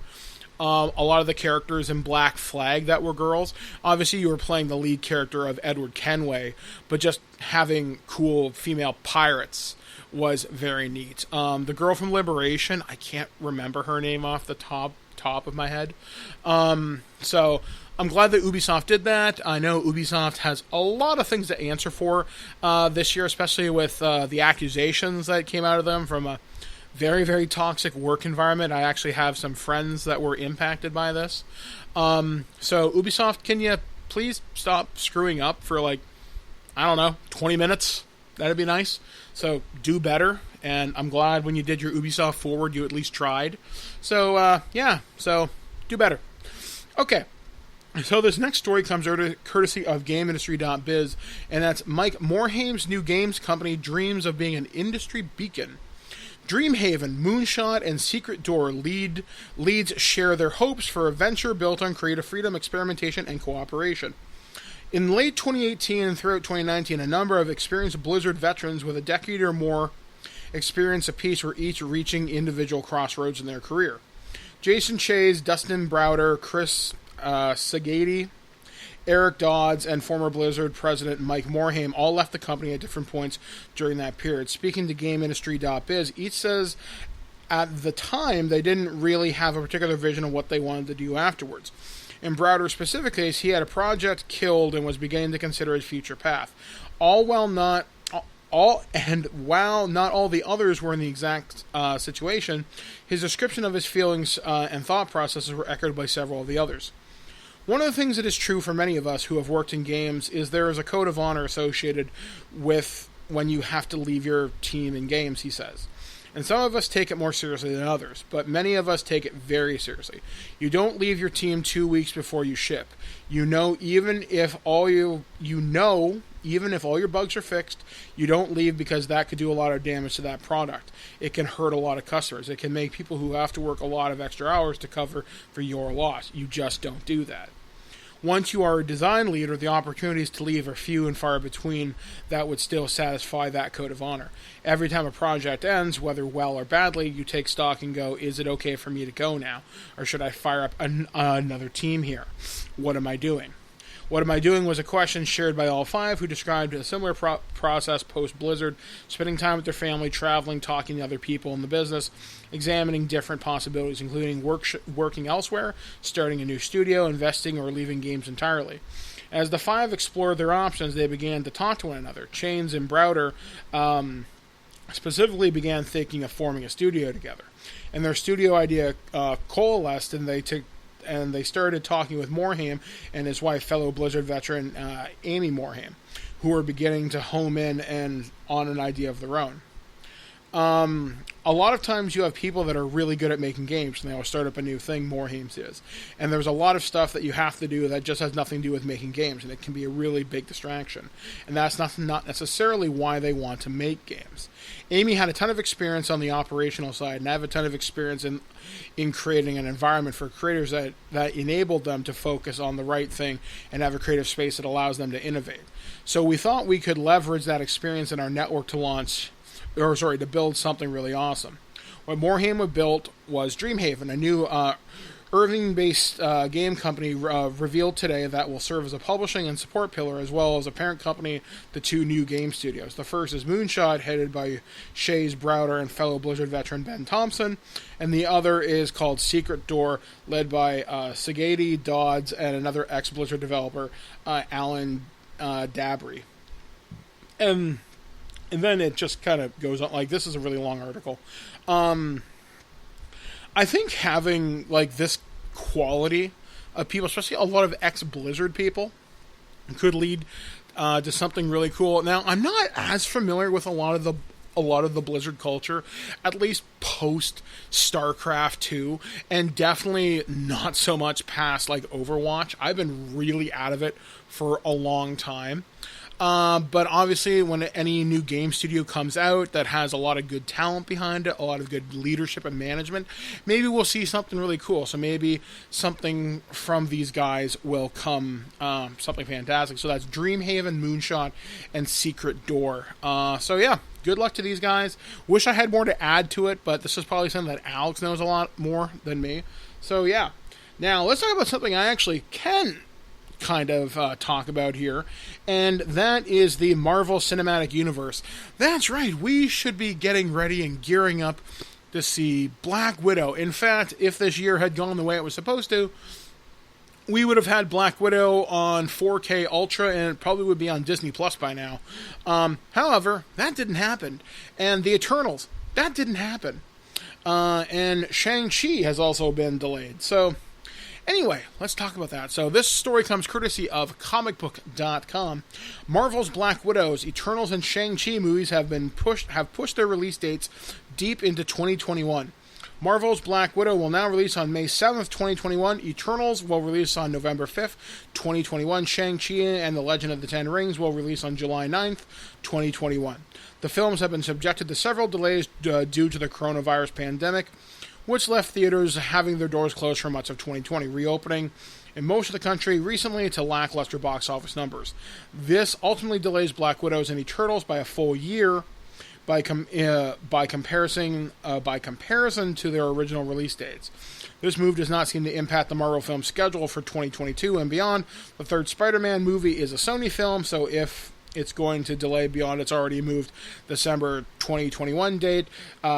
A lot of the characters in Black Flag that were girls. Obviously, you were playing the lead character of Edward Kenway, but just having cool female pirates was very neat. The girl from Liberation, I can't remember her name off the top of my head. So I'm glad that Ubisoft did that. I know Ubisoft has a lot of things to answer for this year, especially with the accusations that came out of them from a very, very toxic work environment. I actually have some friends that were impacted by this. So Ubisoft, can you please stop screwing up for 20 minutes? That'd be nice. So do better. And I'm glad when you did your Ubisoft Forward, you at least tried. So, so do better. Okay. So this next story comes courtesy of GameIndustry.biz, and that's Mike Morhaim's new games company dreams of being an industry beacon. Dreamhaven, Moonshot, and Secret Door leads share their hopes for a venture built on creative freedom, experimentation, and cooperation. In late 2018 and throughout 2019, a number of experienced Blizzard veterans with a decade or more experience apiece were each reaching individual crossroads in their career. Jason Chase, Dustin Browder, Chris Sagady, Eric Dodds, and former Blizzard president Mike Morhaim all left the company at different points during that period. Speaking to GameIndustry.biz, each says at the time they didn't really have a particular vision of what they wanted to do afterwards. In Browder's specific case, he had a project killed and was beginning to consider his future path. While not all the others were in the exact situation, his description of his feelings and thought processes were echoed by several of the others. One of the things that is true for many of us who have worked in games is there is a code of honor associated with when you have to leave your team in games, he says. And some of us take it more seriously than others, but many of us take it very seriously. You don't leave your team 2 weeks before you ship. Even if all your bugs are fixed, you don't leave because that could do a lot of damage to that product. It can hurt a lot of customers. It can make people who have to work a lot of extra hours to cover for your loss. You just don't do that. Once you are a design leader, the opportunities to leave are few and far between that would still satisfy that code of honor. Every time a project ends, whether well or badly, you take stock and go, is it okay for me to go now? Or should I fire up another team here? What am I doing? What am I doing was a question shared by all 5 who described a similar process post-Blizzard, spending time with their family, traveling, talking to other people in the business, examining different possibilities, including working elsewhere, starting a new studio, investing, or leaving games entirely. As the 5 explored their options, they began to talk to one another. Chains and Browder specifically began thinking of forming a studio together. And their studio idea coalesced, and they started talking with Morhaime and his wife, fellow Blizzard veteran Amy Morhaime, who were beginning to home in and on an idea of their own. A lot of times you have people that are really good at making games, and they will start up a new thing. Morhaime's is. And there's a lot of stuff that you have to do that just has nothing to do with making games, and it can be a really big distraction. And that's not necessarily why they want to make games. Amy had a ton of experience on the operational side, and I have a ton of experience in creating an environment for creators that enabled them to focus on the right thing and have a creative space that allows them to innovate. So we thought we could leverage that experience in our network to build something really awesome. What Morhaime built was Dreamhaven, a new Irving-based game company revealed today that will serve as a publishing and support pillar, as well as a parent company to 2 new game studios. The first is Moonshot, headed by Shays Browder and fellow Blizzard veteran Ben Thompson, and the other is called Secret Door, led by Sagadi Dodds and another ex-Blizzard developer, Alan Dabry. And then it just kind of goes on. Like, this is a really long article. I think having, like, this quality of people, especially a lot of ex-Blizzard people, could lead to something really cool. Now, I'm not as familiar with a lot of the Blizzard culture, at least post StarCraft 2, and definitely not so much past, like, Overwatch. I've been really out of it for a long time. But obviously, when any new game studio comes out that has a lot of good talent behind it, a lot of good leadership and management, maybe we'll see something really cool. So maybe something from these guys will come, something fantastic. So that's Dreamhaven, Moonshot, and Secret Door. So yeah, good luck to these guys. Wish I had more to add to it, but this is probably something that Alex knows a lot more than me. So yeah. Now, let's talk about something I actually can kind of talk about here, and that is the Marvel Cinematic Universe. That's right, we should be getting ready and gearing up to see Black Widow. In fact, if this year had gone the way it was supposed to, we would have had Black Widow on 4K Ultra, and it probably would be on Disney Plus by now. However, that didn't happen. And the Eternals, that didn't happen. And Shang-Chi has also been delayed. So anyway, let's talk about that. So this story comes courtesy of comicbook.com. Marvel's Black Widows, Eternals, and Shang-Chi movies have pushed their release dates deep into 2021. Marvel's Black Widow will now release on May 7th, 2021. Eternals will release on November 5th, 2021. Shang-Chi and the Legend of the Ten Rings will release on July 9th, 2021. The films have been subjected to several delays due to the coronavirus pandemic, which left theaters having their doors closed for much of 2020, reopening in most of the country recently to lackluster box office numbers. This ultimately delays Black Widows and Eternals by a full year by comparison to their original release dates. This move does not seem to impact the Marvel film schedule for 2022 and beyond. The third Spider-Man movie is a Sony film, so if it's going to delay beyond its already moved December 2021 date,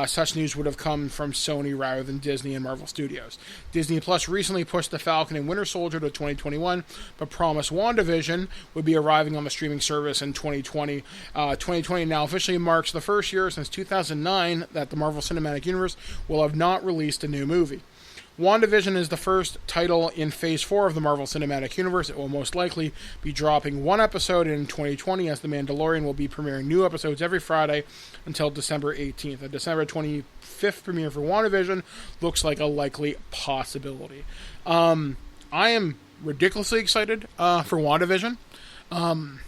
such news would have come from Sony rather than Disney and Marvel Studios. Disney Plus recently pushed The Falcon and Winter Soldier to 2021, but promised WandaVision would be arriving on the streaming service in 2020. 2020 now officially marks the first year since 2009 that the Marvel Cinematic Universe will have not released a new movie. WandaVision is the first title in Phase 4 of the Marvel Cinematic Universe. It will most likely be dropping one episode in 2020, as The Mandalorian will be premiering new episodes every Friday until December 18th. A December 25th premiere for WandaVision looks like a likely possibility. I am ridiculously excited for WandaVision. I'm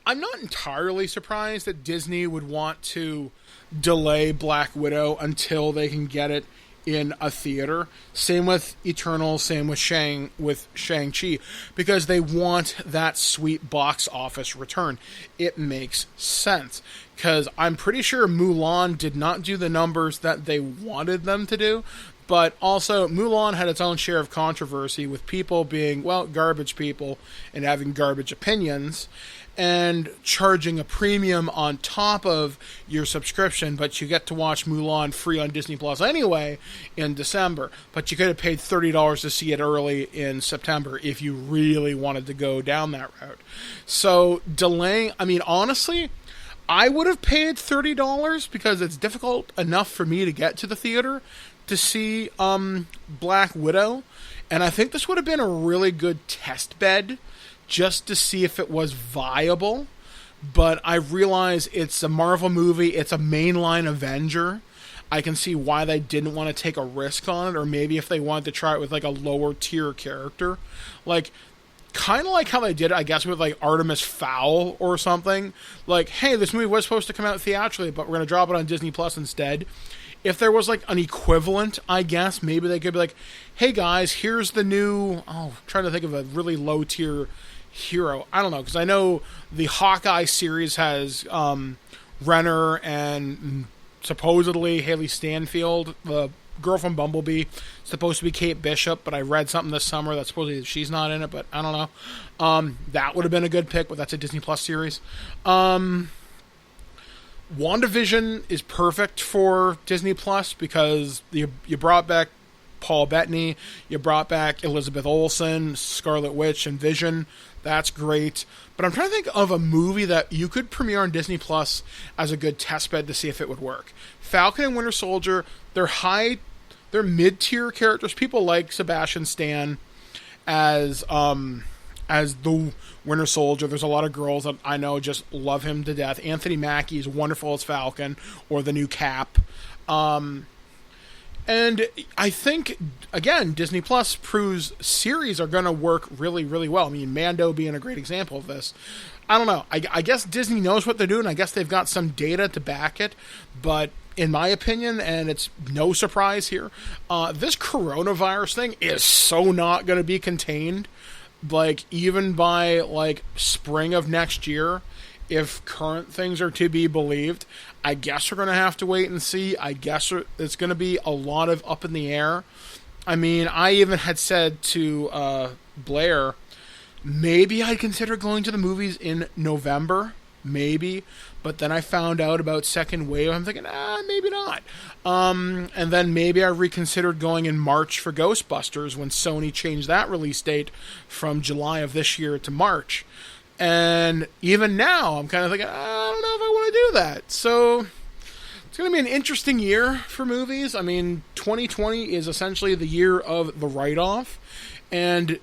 not entirely surprised that Disney would want to delay Black Widow until they can get it in a theater. Same with Eternals, same with Shang-Chi, because they want that sweet box office return. It makes sense, because I'm pretty sure Mulan did not do the numbers that they wanted them to do, But also, Mulan had its own share of controversy with people being, well, garbage people and having garbage opinions and charging a premium on top of your subscription, but you get to watch Mulan free on Disney Plus anyway in December. But you could have paid $30 to see it early in September if you really wanted to go down that route. So delaying, I mean, honestly, I would have paid $30 because it's difficult enough for me to get to the theater to see Black Widow, and I think this would have been a really good test bed just to see if it was viable. But I realize it's a Marvel movie, it's a mainline Avenger. I can see why they didn't want to take a risk on it, or maybe if they wanted to try it with like a lower tier character, like kind of like how they did it, I guess, with like Artemis Fowl or something. Like, hey, this movie was supposed to come out theatrically, but we're going to drop it on Disney Plus instead. If there was like an equivalent, I guess, maybe they could be like, hey guys, here's the new, I'm trying to think of a really low tier hero. I don't know, because I know the Hawkeye series has Renner and supposedly Haley Stanfield, the girl from Bumblebee, supposed to be Kate Bishop, but I read something this summer that supposedly she's not in it, but I don't know. That would have been a good pick, but that's a Disney Plus series. WandaVision is perfect for Disney Plus because you brought back Paul Bettany, you brought back Elizabeth Olsen, Scarlet Witch, and Vision. That's great. But I'm trying to think of a movie that you could premiere on Disney Plus as a good testbed to see if it would work. Falcon and Winter Soldier, they're mid-tier characters. People like Sebastian Stan as the Winter Soldier. There's a lot of girls that I know just love him to death. Anthony Mackie is wonderful as Falcon, or the new Cap. And I think, again, Disney Plus proves series are going to work really, really well. I mean, Mando being a great example of this. I don't know. I guess Disney knows what they're doing. I guess they've got some data to back it. But in my opinion, and it's no surprise here, this coronavirus thing is so not going to be contained. Like, even by, like, spring of next year, if current things are to be believed, I guess we're going to have to wait and see. I guess it's going to be a lot of up in the air. I mean, I even had said to Blair, maybe I'd consider going to the movies in November, maybe. But then I found out about second wave. I'm thinking, maybe not. And then maybe I reconsidered going in March for Ghostbusters when Sony changed that release date from July of this year to March. And even now, I'm kind of thinking, I don't know if I want to do that. So it's going to be an interesting year for movies. I mean, 2020 is essentially the year of the write-off. And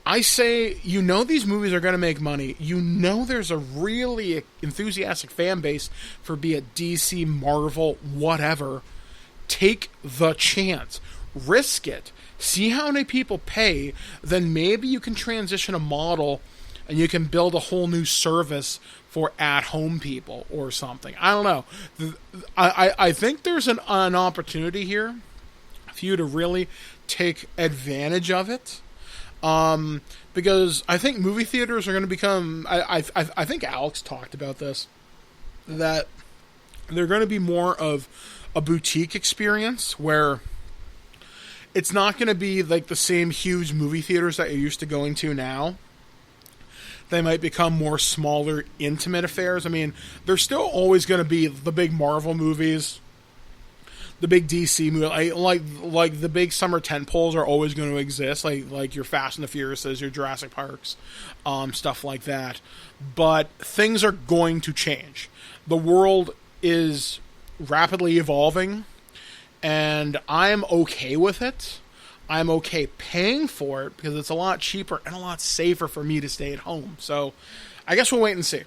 I say, you know these movies are going to make money. You know there's a really enthusiastic fan base for be it DC, Marvel, whatever. Take the chance. Risk it. See how many people pay. Then maybe you can transition a model and you can build a whole new service for at-home people or something. I don't know. I think there's an opportunity here for you to really take advantage of it. Because I think movie theaters are going to become... I think Alex talked about this. That they're going to be more of a boutique experience where it's not going to be like the same huge movie theaters that you're used to going to now. They might become more smaller, intimate affairs. I mean, there's still always going to be the big Marvel movies, the big DC movie, like the big summer tentpoles are always going to exist, like your Fast and the Furiouses, your Jurassic Parks, stuff like that. But things are going to change. The world is rapidly evolving, and I'm okay with it. I'm okay paying for it because it's a lot cheaper and a lot safer for me to stay at home. So I guess we'll wait and see.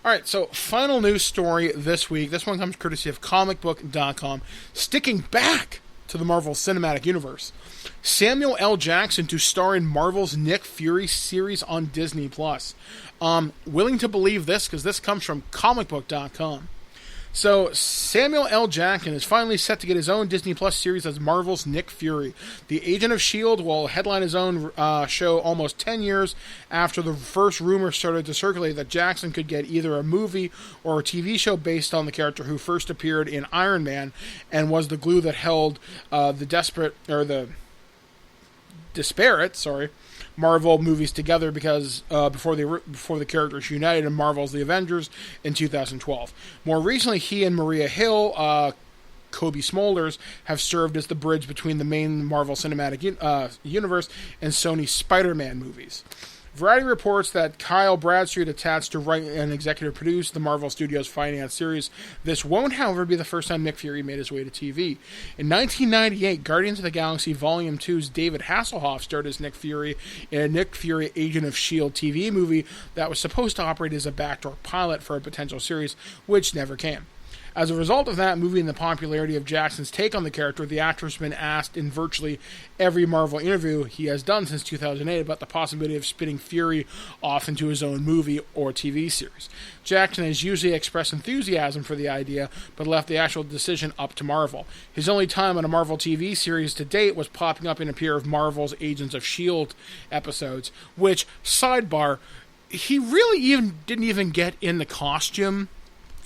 All right, so final news story this week. This one comes courtesy of comicbook.com. Sticking back to the Marvel Cinematic Universe, Samuel L. Jackson to star in Marvel's Nick Fury series on Disney+. Willing to believe this because this comes from comicbook.com. So, Samuel L. Jackson is finally set to get his own Disney Plus series as Marvel's Nick Fury. The Agent of S.H.I.E.L.D. will headline his own show almost 10 years after the first rumors started to circulate that Jackson could get either a movie or a TV show based on the character who first appeared in Iron Man and was the glue that held the disparate Marvel movies together because before the characters united in Marvel's The Avengers in 2012. More recently, he and Maria Hill, Kobe Smulders, have served as the bridge between the main Marvel Cinematic Universe and Sony's Spider-Man movies. Variety reports that Kyle Bradstreet, attached to write and executive produce the Marvel Studios finance series. This won't, however, be the first time Nick Fury made his way to TV. In 1998, Guardians of the Galaxy Volume 2's David Hasselhoff starred as Nick Fury in a Nick Fury Agent of S.H.I.E.L.D. TV movie that was supposed to operate as a backdoor pilot for a potential series, which never came. As a result of that movie and the popularity of Jackson's take on the character, the actor has been asked in virtually every Marvel interview he has done since 2008 about the possibility of spinning Fury off into his own movie or TV series. Jackson has usually expressed enthusiasm for the idea, but left the actual decision up to Marvel. His only time on a Marvel TV series to date was popping up in a pair of Marvel's Agents of S.H.I.E.L.D. episodes, which, sidebar, he really didn't even get in the costume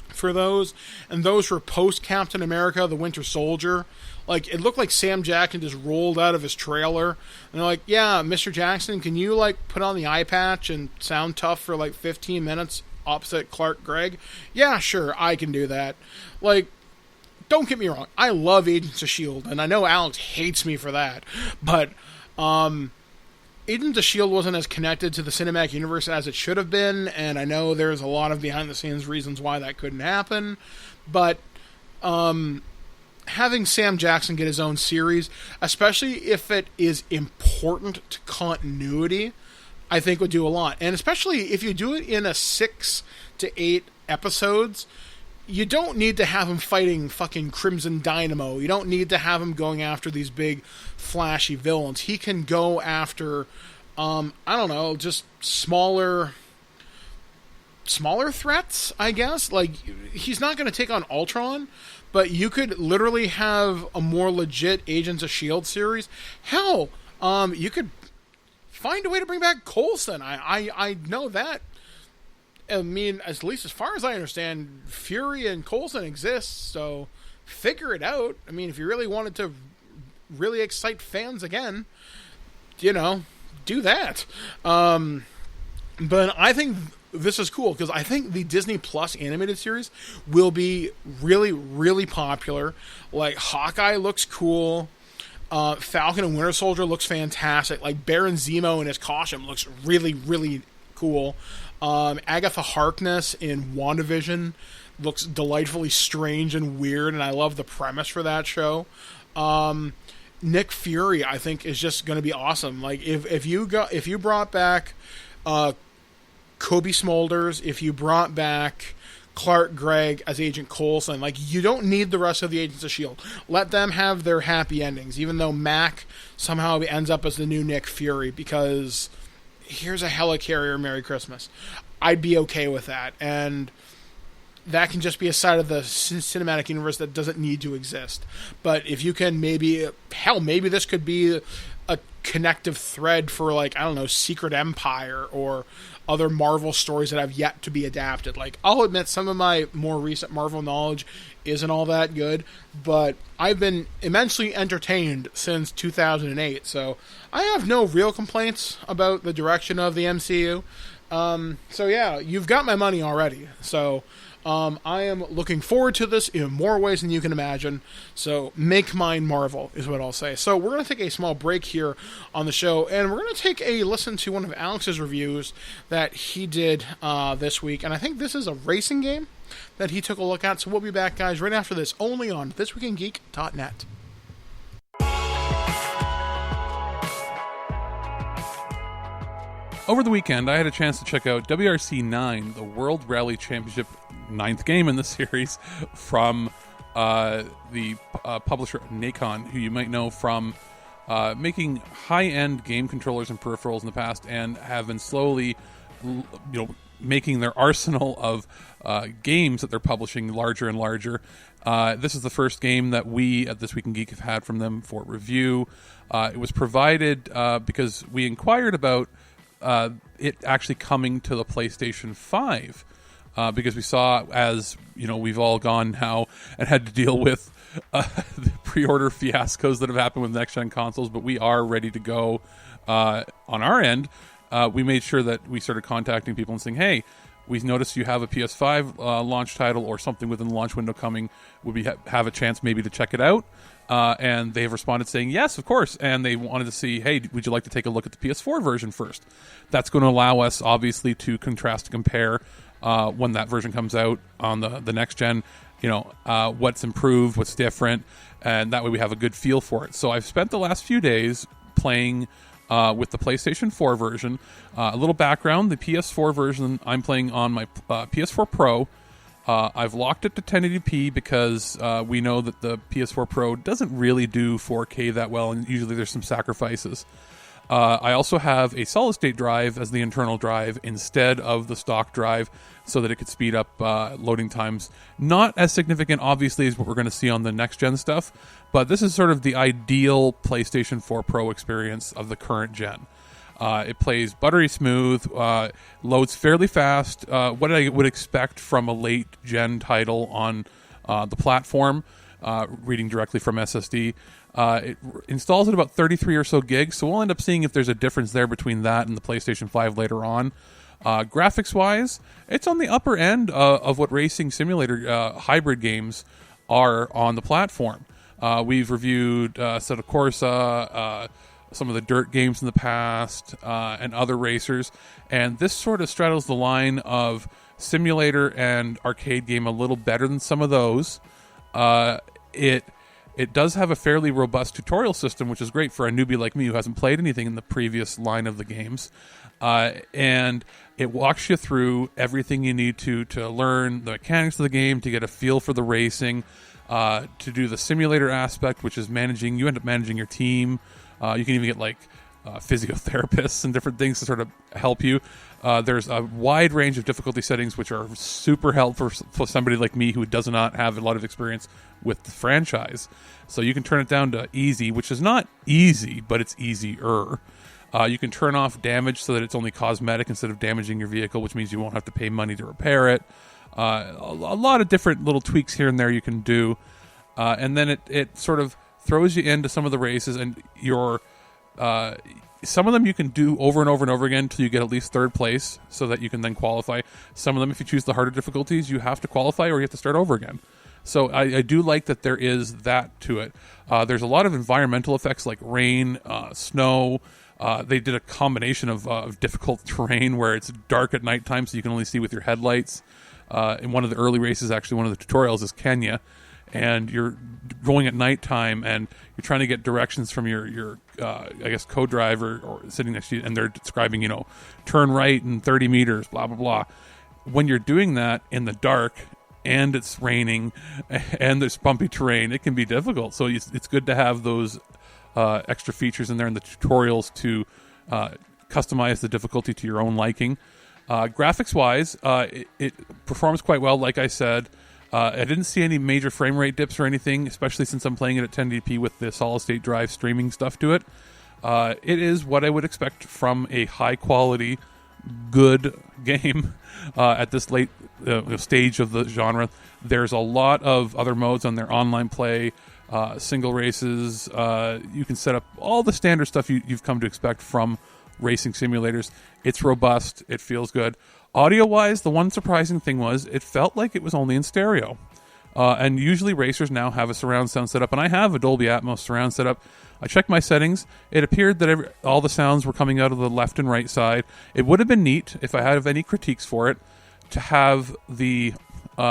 for those, and those were post Captain America the Winter Soldier. Like, it looked like Sam Jackson just rolled out of his trailer, and they're like, yeah, Mr. Jackson, can you put on the eye patch and sound tough for 15 minutes opposite Clark Gregg? Yeah, sure, I can do that. Don't get me wrong, I love Agents of S.H.I.E.L.D., and I know Alex hates me for that, but Agents of S.H.I.E.L.D. wasn't as connected to the cinematic universe as it should have been, and I know there's a lot of behind-the-scenes reasons why that couldn't happen, but having Sam Jackson get his own series, especially if it is important to continuity, I think would do a lot. And especially if you do it in a 6 to 8 episodes, you don't need to have him fighting fucking Crimson Dynamo. You don't need to have him going after these big, flashy villains. He can go after, just smaller threats, I guess. He's not going to take on Ultron, but you could literally have a more legit Agents of S.H.I.E.L.D. series. Hell, you could find a way to bring back Coulson. I know that. I mean, at least as far as I understand, Fury and Coulson exist, so figure it out. I mean, if you really wanted to really excite fans again, do that. But I think this is cool, because I think the Disney Plus animated series will be really, really popular. Hawkeye looks cool. Falcon and Winter Soldier looks fantastic. Baron Zemo in his costume looks really, really cool. Agatha Harkness in WandaVision looks delightfully strange and weird, and I love the premise for that show. Nick Fury, I think, is just going to be awesome. If you brought back Kobe Smulders, if you brought back Clark Gregg as Agent Coulson, you don't need the rest of the Agents of S.H.I.E.L.D. Let them have their happy endings, even though Mac somehow ends up as the new Nick Fury, because here's a helicarrier, Merry Christmas. I'd be okay with that, and that can just be a side of the cinematic universe that doesn't need to exist. But if you can maybe this could be a connective thread for, Secret Empire or other Marvel stories that have yet to be adapted. I'll admit, some of my more recent Marvel knowledge isn't all that good, but I've been immensely entertained since 2008, so I have no real complaints about the direction of the MCU. So yeah, you've got my money already. So I am looking forward to this in more ways than you can imagine. So make mine Marvel is what I'll say. So we're going to take a small break here on the show, and we're going to take a listen to one of Alex's reviews that he did this week. And I think this is a racing game that he took a look at. So we'll be back, guys, right after this, only on ThisWeekInGeek.net. Over the weekend, I had a chance to check out WRC 9, the World Rally Championship 9th game in the series, from the publisher Nacon, who you might know from making high-end game controllers and peripherals in the past, and have been slowly, making their arsenal of games that they're publishing larger and larger. This is the first game that we at This Week in Geek have had from them for review. It was provided because we inquired about it actually coming to the PlayStation 5 because we saw, as we've all gone now and had to deal with the pre-order fiascos that have happened with next-gen consoles, but we are ready to go on our end. We made sure that we started contacting people and saying, hey, we noticed you have a PS5 launch title or something within the launch window coming. Would we have a chance maybe to check it out? And they've responded saying, yes, of course. And they wanted to see, hey, would you like to take a look at the PS4 version first? That's going to allow us, obviously, to contrast and compare when that version comes out on the next gen, what's improved, what's different. And that way we have a good feel for it. So I've spent the last few days playing with the PlayStation 4 version. A little background, the PS4 version I'm playing on my PS4 Pro. I've locked it to 1080p because we know that the PS4 Pro doesn't really do 4K that well, and usually there's some sacrifices. I also have a solid-state drive as the internal drive instead of the stock drive so that it could speed up loading times. Not as significant, obviously, as what we're going to see on the next-gen stuff, but this is sort of the ideal PlayStation 4 Pro experience of the current gen. It plays buttery smooth, loads fairly fast, what I would expect from a late-gen title on the platform, reading directly from SSD. It installs at about 33 or so gigs, so we'll end up seeing if there's a difference there between that and the PlayStation 5 later on. Graphics-wise, it's on the upper end of what racing simulator hybrid games are on the platform. We've reviewed Assetto Corsa, some of the dirt games in the past, and other racers, and this sort of straddles the line of simulator and arcade game a little better than some of those. It does have a fairly robust tutorial system, which is great for a newbie like me who hasn't played anything in the previous line of the games. And it walks you through everything you need to learn the mechanics of the game, to get a feel for the racing, to do the simulator aspect, which is you end up managing your team. You can even get physiotherapists and different things to sort of help you. There's a wide range of difficulty settings which are super helpful for somebody like me who does not have a lot of experience with the franchise. So you can turn it down to easy, which is not easy, but it's easier. You can turn off damage so that it's only cosmetic instead of damaging your vehicle, which means you won't have to pay money to repair it. A lot of different little tweaks here and there you can do. And then it sort of throws you into some of the races, and some of them you can do over and over and over again until you get at least third place so that you can then qualify. Some of them, if you choose the harder difficulties, you have to qualify or you have to start over again. So I do like that there is that to it. There's a lot of environmental effects like rain, snow. They did a combination of difficult terrain where it's dark at nighttime so you can only see with your headlights. In one of the early races, actually, one of the tutorials is Kenya, and you're going at nighttime and you're trying to get directions from your co-driver or sitting next to you, and they're describing, turn right in 30 meters, blah, blah, blah. When you're doing that in the dark and it's raining and there's bumpy terrain, it can be difficult. So it's good to have those extra features in there in the tutorials to customize the difficulty to your own liking. Graphics-wise, it performs quite well, like I said. I didn't see any major frame rate dips or anything, especially since I'm playing it at 1080p with the solid-state drive streaming stuff to it. It is what I would expect from a high-quality, good game at this late stage of the genre. There's a lot of other modes on their online play, single races. You can set up all the standard stuff you've come to expect from racing simulators. It's robust. It feels good. Audio-wise, the one surprising thing was it felt like it was only in stereo. And usually racers now have a surround sound setup, and I have a Dolby Atmos surround setup. I checked my settings. It appeared that all the sounds were coming out of the left and right side. It would have been neat, if I had any critiques for it, to have the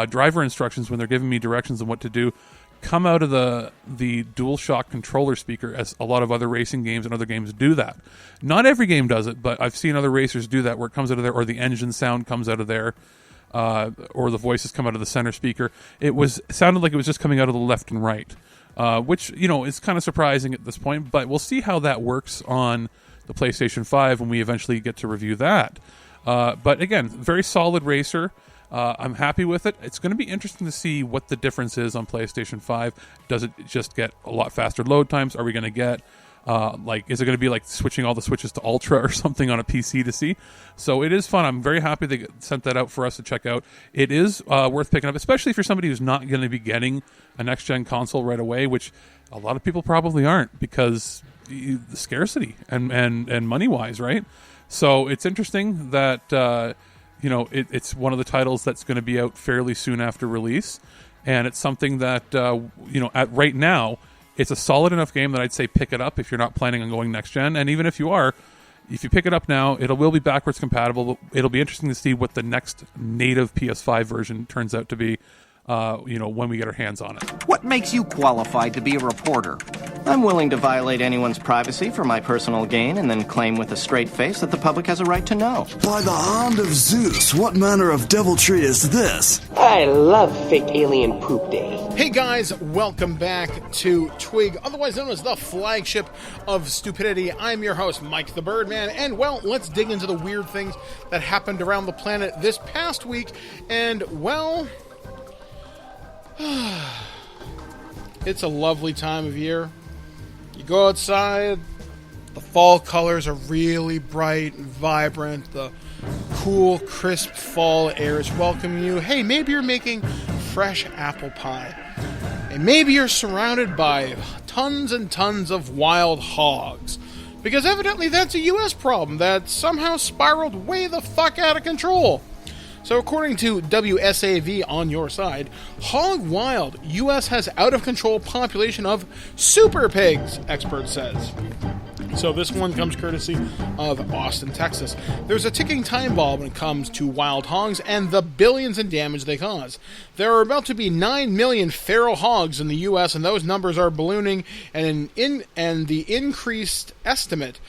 driver instructions when they're giving me directions on what to do come out of the DualShock controller speaker, as a lot of other racing games and other games do that. Not every game does it, but I've seen other racers do that, where it comes out of there, or the engine sound comes out of there, or the voices come out of the center speaker. It sounded like it was just coming out of the left and right, which is kind of surprising at this point, but we'll see how that works on the PlayStation 5 when we eventually get to review that. But again, very solid racer. I'm happy with it. It's going to be interesting to see what the difference is on PlayStation 5. Does it just get a lot faster load times? Are we going to get is it going to be like switching all the switches to Ultra or something on a PC to see? So it is fun. I'm very happy they sent that out for us to check out. It is worth picking up, especially if you're somebody who's not going to be getting a next-gen console right away, which a lot of people probably aren't because the scarcity and money-wise, right? So it's interesting that it's one of the titles that's going to be out fairly soon after release, and it's something that at right now, it's a solid enough game that I'd say pick it up if you're not planning on going next gen. And even if you are, if you pick it up now, it will be backwards compatible. It'll be interesting to see what the next native PS5 version turns out to be, when we get our hands on it. What makes you qualified to be a reporter? I'm willing to violate anyone's privacy for my personal gain and then claim with a straight face that the public has a right to know. By the hand of Zeus, what manner of deviltry is this? I love fake alien poop day. Hey guys, welcome back to TWIG, otherwise known as the flagship of stupidity. I'm your host, Mike the Birdman, and well, let's dig into the weird things that happened around the planet this past week, and well, it's a lovely time of year. You go outside, the fall colors are really bright and vibrant, the cool, crisp fall air is welcoming you. Hey, maybe you're making fresh apple pie. And maybe you're surrounded by tons and tons of wild hogs. Because evidently that's a U.S. problem that somehow spiraled way the fuck out of control. So according to WSAV on your side, hog wild, U.S. has out-of-control population of super pigs, expert says. So this one comes courtesy of Austin, Texas. There's a ticking time bomb when it comes to wild hogs and the billions in damage they cause. There are about to be 9 million feral hogs in the U.S., and those numbers are ballooning, and the increased estimate,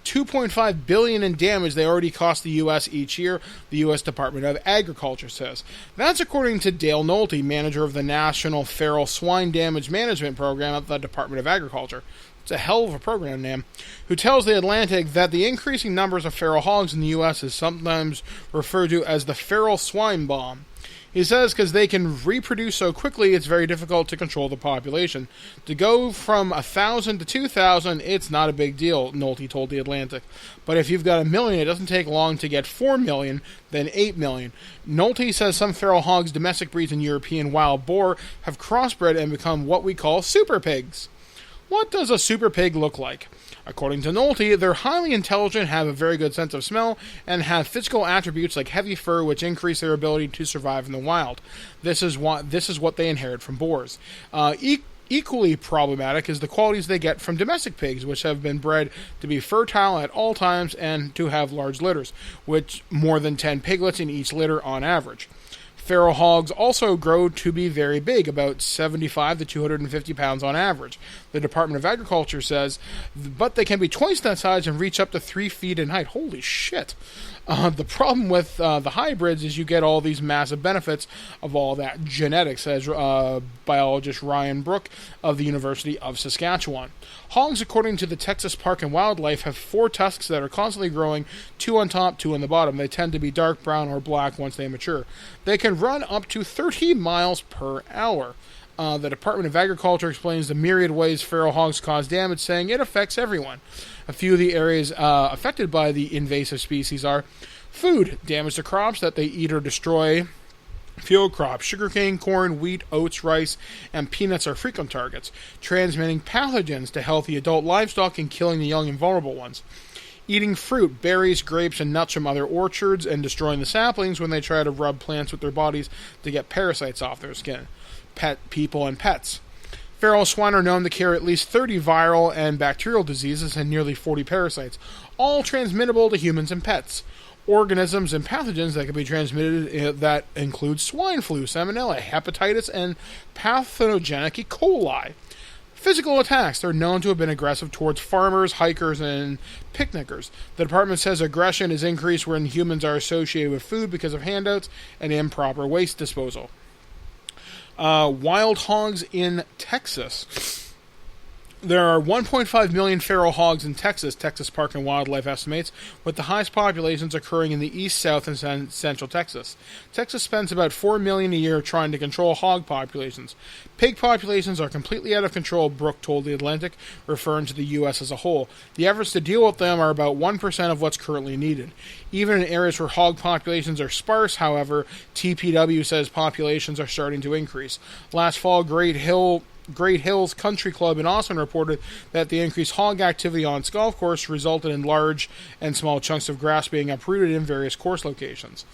$2.5 billion in damage they already cost the U.S. each year, the U.S. Department of Agriculture says. That's according to Dale Nolte, manager of the National Feral Swine Damage Management Program at the Department of Agriculture. It's a hell of a program name, who tells The Atlantic that the increasing numbers of feral hogs in the U.S. is sometimes referred to as the feral swine bomb. He says because they can reproduce so quickly, it's very difficult to control the population. To go from 1,000 to 2,000, it's not a big deal, Nolte told The Atlantic. But if you've got 1 million, it doesn't take long to get 4 million, then 8 million. Nolte says some feral hogs, domestic breeds, and European wild boar have crossbred and become what we call super pigs. What does a super pig look like? According to Nolte, they're highly intelligent, have a very good sense of smell, and have physical attributes like heavy fur, which increase their ability to survive in the wild. This is what they inherit from boars. Equally problematic is the qualities they get from domestic pigs, which have been bred to be fertile at all times and to have large litters, which more than 10 piglets in each litter on average. Feral hogs also grow to be very big, about 75 to 250 pounds on average. The Department of Agriculture says, but they can be twice that size and reach up to 3 feet in height. Holy shit. The problem with the hybrids is you get all these massive benefits of all that genetics, says biologist Ryan Brook of the University of Saskatchewan. Hogs, according to the Texas Park and Wildlife, have 4 tusks that are constantly growing, 2 on top, 2 on the bottom. They tend to be dark brown or black once they mature. They can run up to 30 miles per hour. The Department of Agriculture explains the myriad ways feral hogs cause damage, saying it affects everyone. A few of the areas affected by the invasive species are food, damage to crops that they eat or destroy. Field crops, sugarcane, corn, wheat, oats, rice, and peanuts are frequent targets, transmitting pathogens to healthy adult livestock and killing the young and vulnerable ones. Eating fruit, berries, grapes, and nuts from other orchards and destroying the saplings when they try to rub plants with their bodies to get parasites off their skin. Pet, people, and pets. Feral swine are known to carry at least 30 viral and bacterial diseases and nearly 40 parasites, all transmittable to humans and pets. Organisms and pathogens that can be transmitted that include swine flu, salmonella, hepatitis, and pathogenic E. coli. Physical attacks. They're known to have been aggressive towards farmers, hikers, and picnickers. The department says aggression is increased when humans are associated with food because of handouts and improper waste disposal. Wild hogs in Texas. There are 1.5 million feral hogs in Texas, Texas Park and Wildlife estimates, with the highest populations occurring in the east, south, and central Texas. Texas spends about $4 million a year trying to control hog populations. Pig populations are completely out of control, Brooke told The Atlantic, referring to the U.S. as a whole. The efforts to deal with them are about 1% of what's currently needed. Even in areas where hog populations are sparse, however, TPW says populations are starting to increase. Last fall, Great Hills Country Club in Austin reported that the increased hog activity on its golf course resulted in large and small chunks of grass being uprooted in various course locations.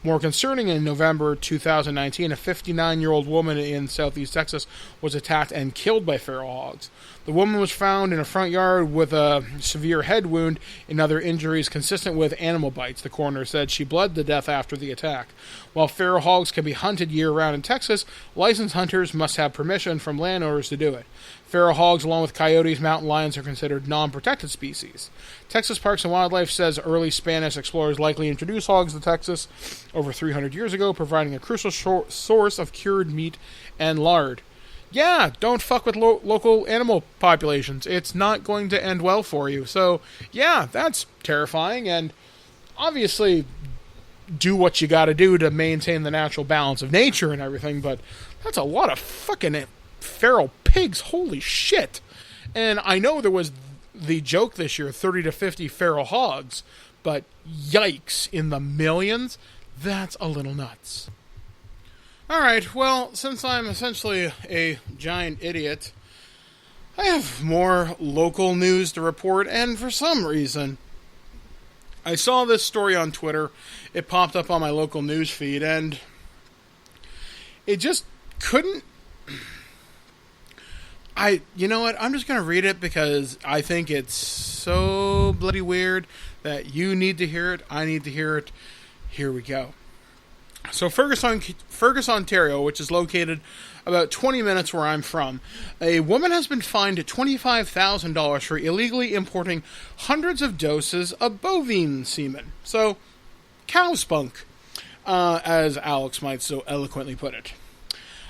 More concerning, in November 2019, a 59-year-old woman in southeast Texas was attacked and killed by feral hogs. The woman was found in a front yard with a severe head wound and other injuries consistent with animal bites. The coroner said she bled to death after the attack. While feral hogs can be hunted year-round in Texas, licensed hunters must have permission from landowners to do it. Feral hogs, along with coyotes, mountain lions, are considered non-protected species. Texas Parks and Wildlife says early Spanish explorers likely introduced hogs to Texas over 300 years ago, providing a crucial source of cured meat and lard. Yeah, don't fuck with local animal populations. It's not going to end well for you. So, yeah, that's terrifying, and obviously do what you gotta do to maintain the natural balance of nature and everything, but that's a lot of fucking feral pigs. Holy shit. And I know there was the joke this year, 30 to 50 feral hogs, but yikes, in the millions? That's a little nuts. Alright, well, since I'm essentially a giant idiot, I have more local news to report, and for some reason, I saw this story on Twitter. It popped up on my local news feed, and it just couldn't... You know what? I'm just going to read it because I think it's so bloody weird that you need to hear it. I need to hear it. Here we go. So Fergus, Ontario, which is located about 20 minutes where I'm from, a woman has been fined $25,000 for illegally importing hundreds of doses of bovine semen. So, cow spunk, as Alex might so eloquently put it.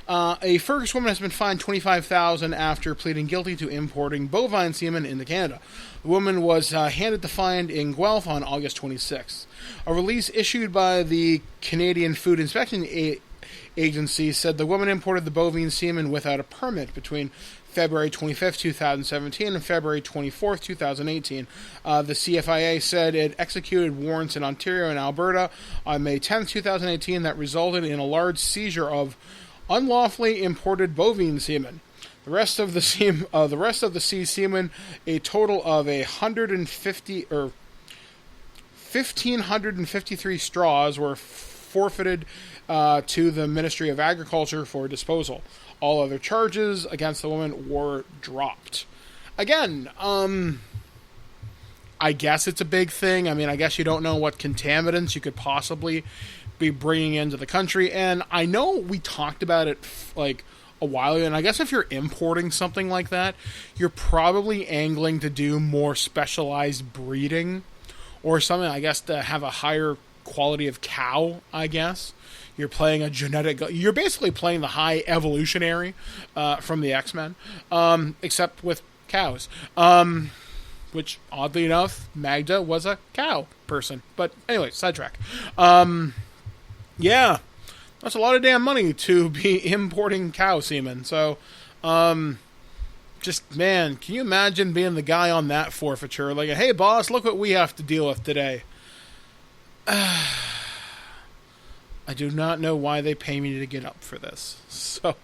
A Fergus woman has been fined $25,000 after pleading guilty to importing bovine semen into Canada. The woman was handed the fine in Guelph on August 26th. A release issued by the Canadian Food Inspection Agency said the woman imported the bovine semen without a permit between February 25th, 2017 and February 24th, 2018. The CFIA said it executed warrants in Ontario and Alberta on May 10th, 2018 that resulted in a large seizure of unlawfully imported bovine semen. The rest of the seized semen, a total of 1,553 straws, were forfeited to the Ministry of Agriculture for disposal. All other charges against the woman were dropped. Again, I guess it's a big thing. I mean, I guess you don't know what contaminants you could possibly be bringing into the country, and I know we talked about it like a while ago, and I guess if you're importing something like that, you're probably angling to do more specialized breeding or something, I guess, to have a higher quality of cow, I guess. You're playing you're basically playing the high evolutionary from the X-Men, except with cows. Which, oddly enough, Magda was a cow person. But anyway, sidetrack. Yeah, that's a lot of damn money to be importing cow semen. So, just, man, can you imagine being the guy on that forfeiture? Like, hey, boss, look what we have to deal with today. I do not know why they pay me to get up for this. So,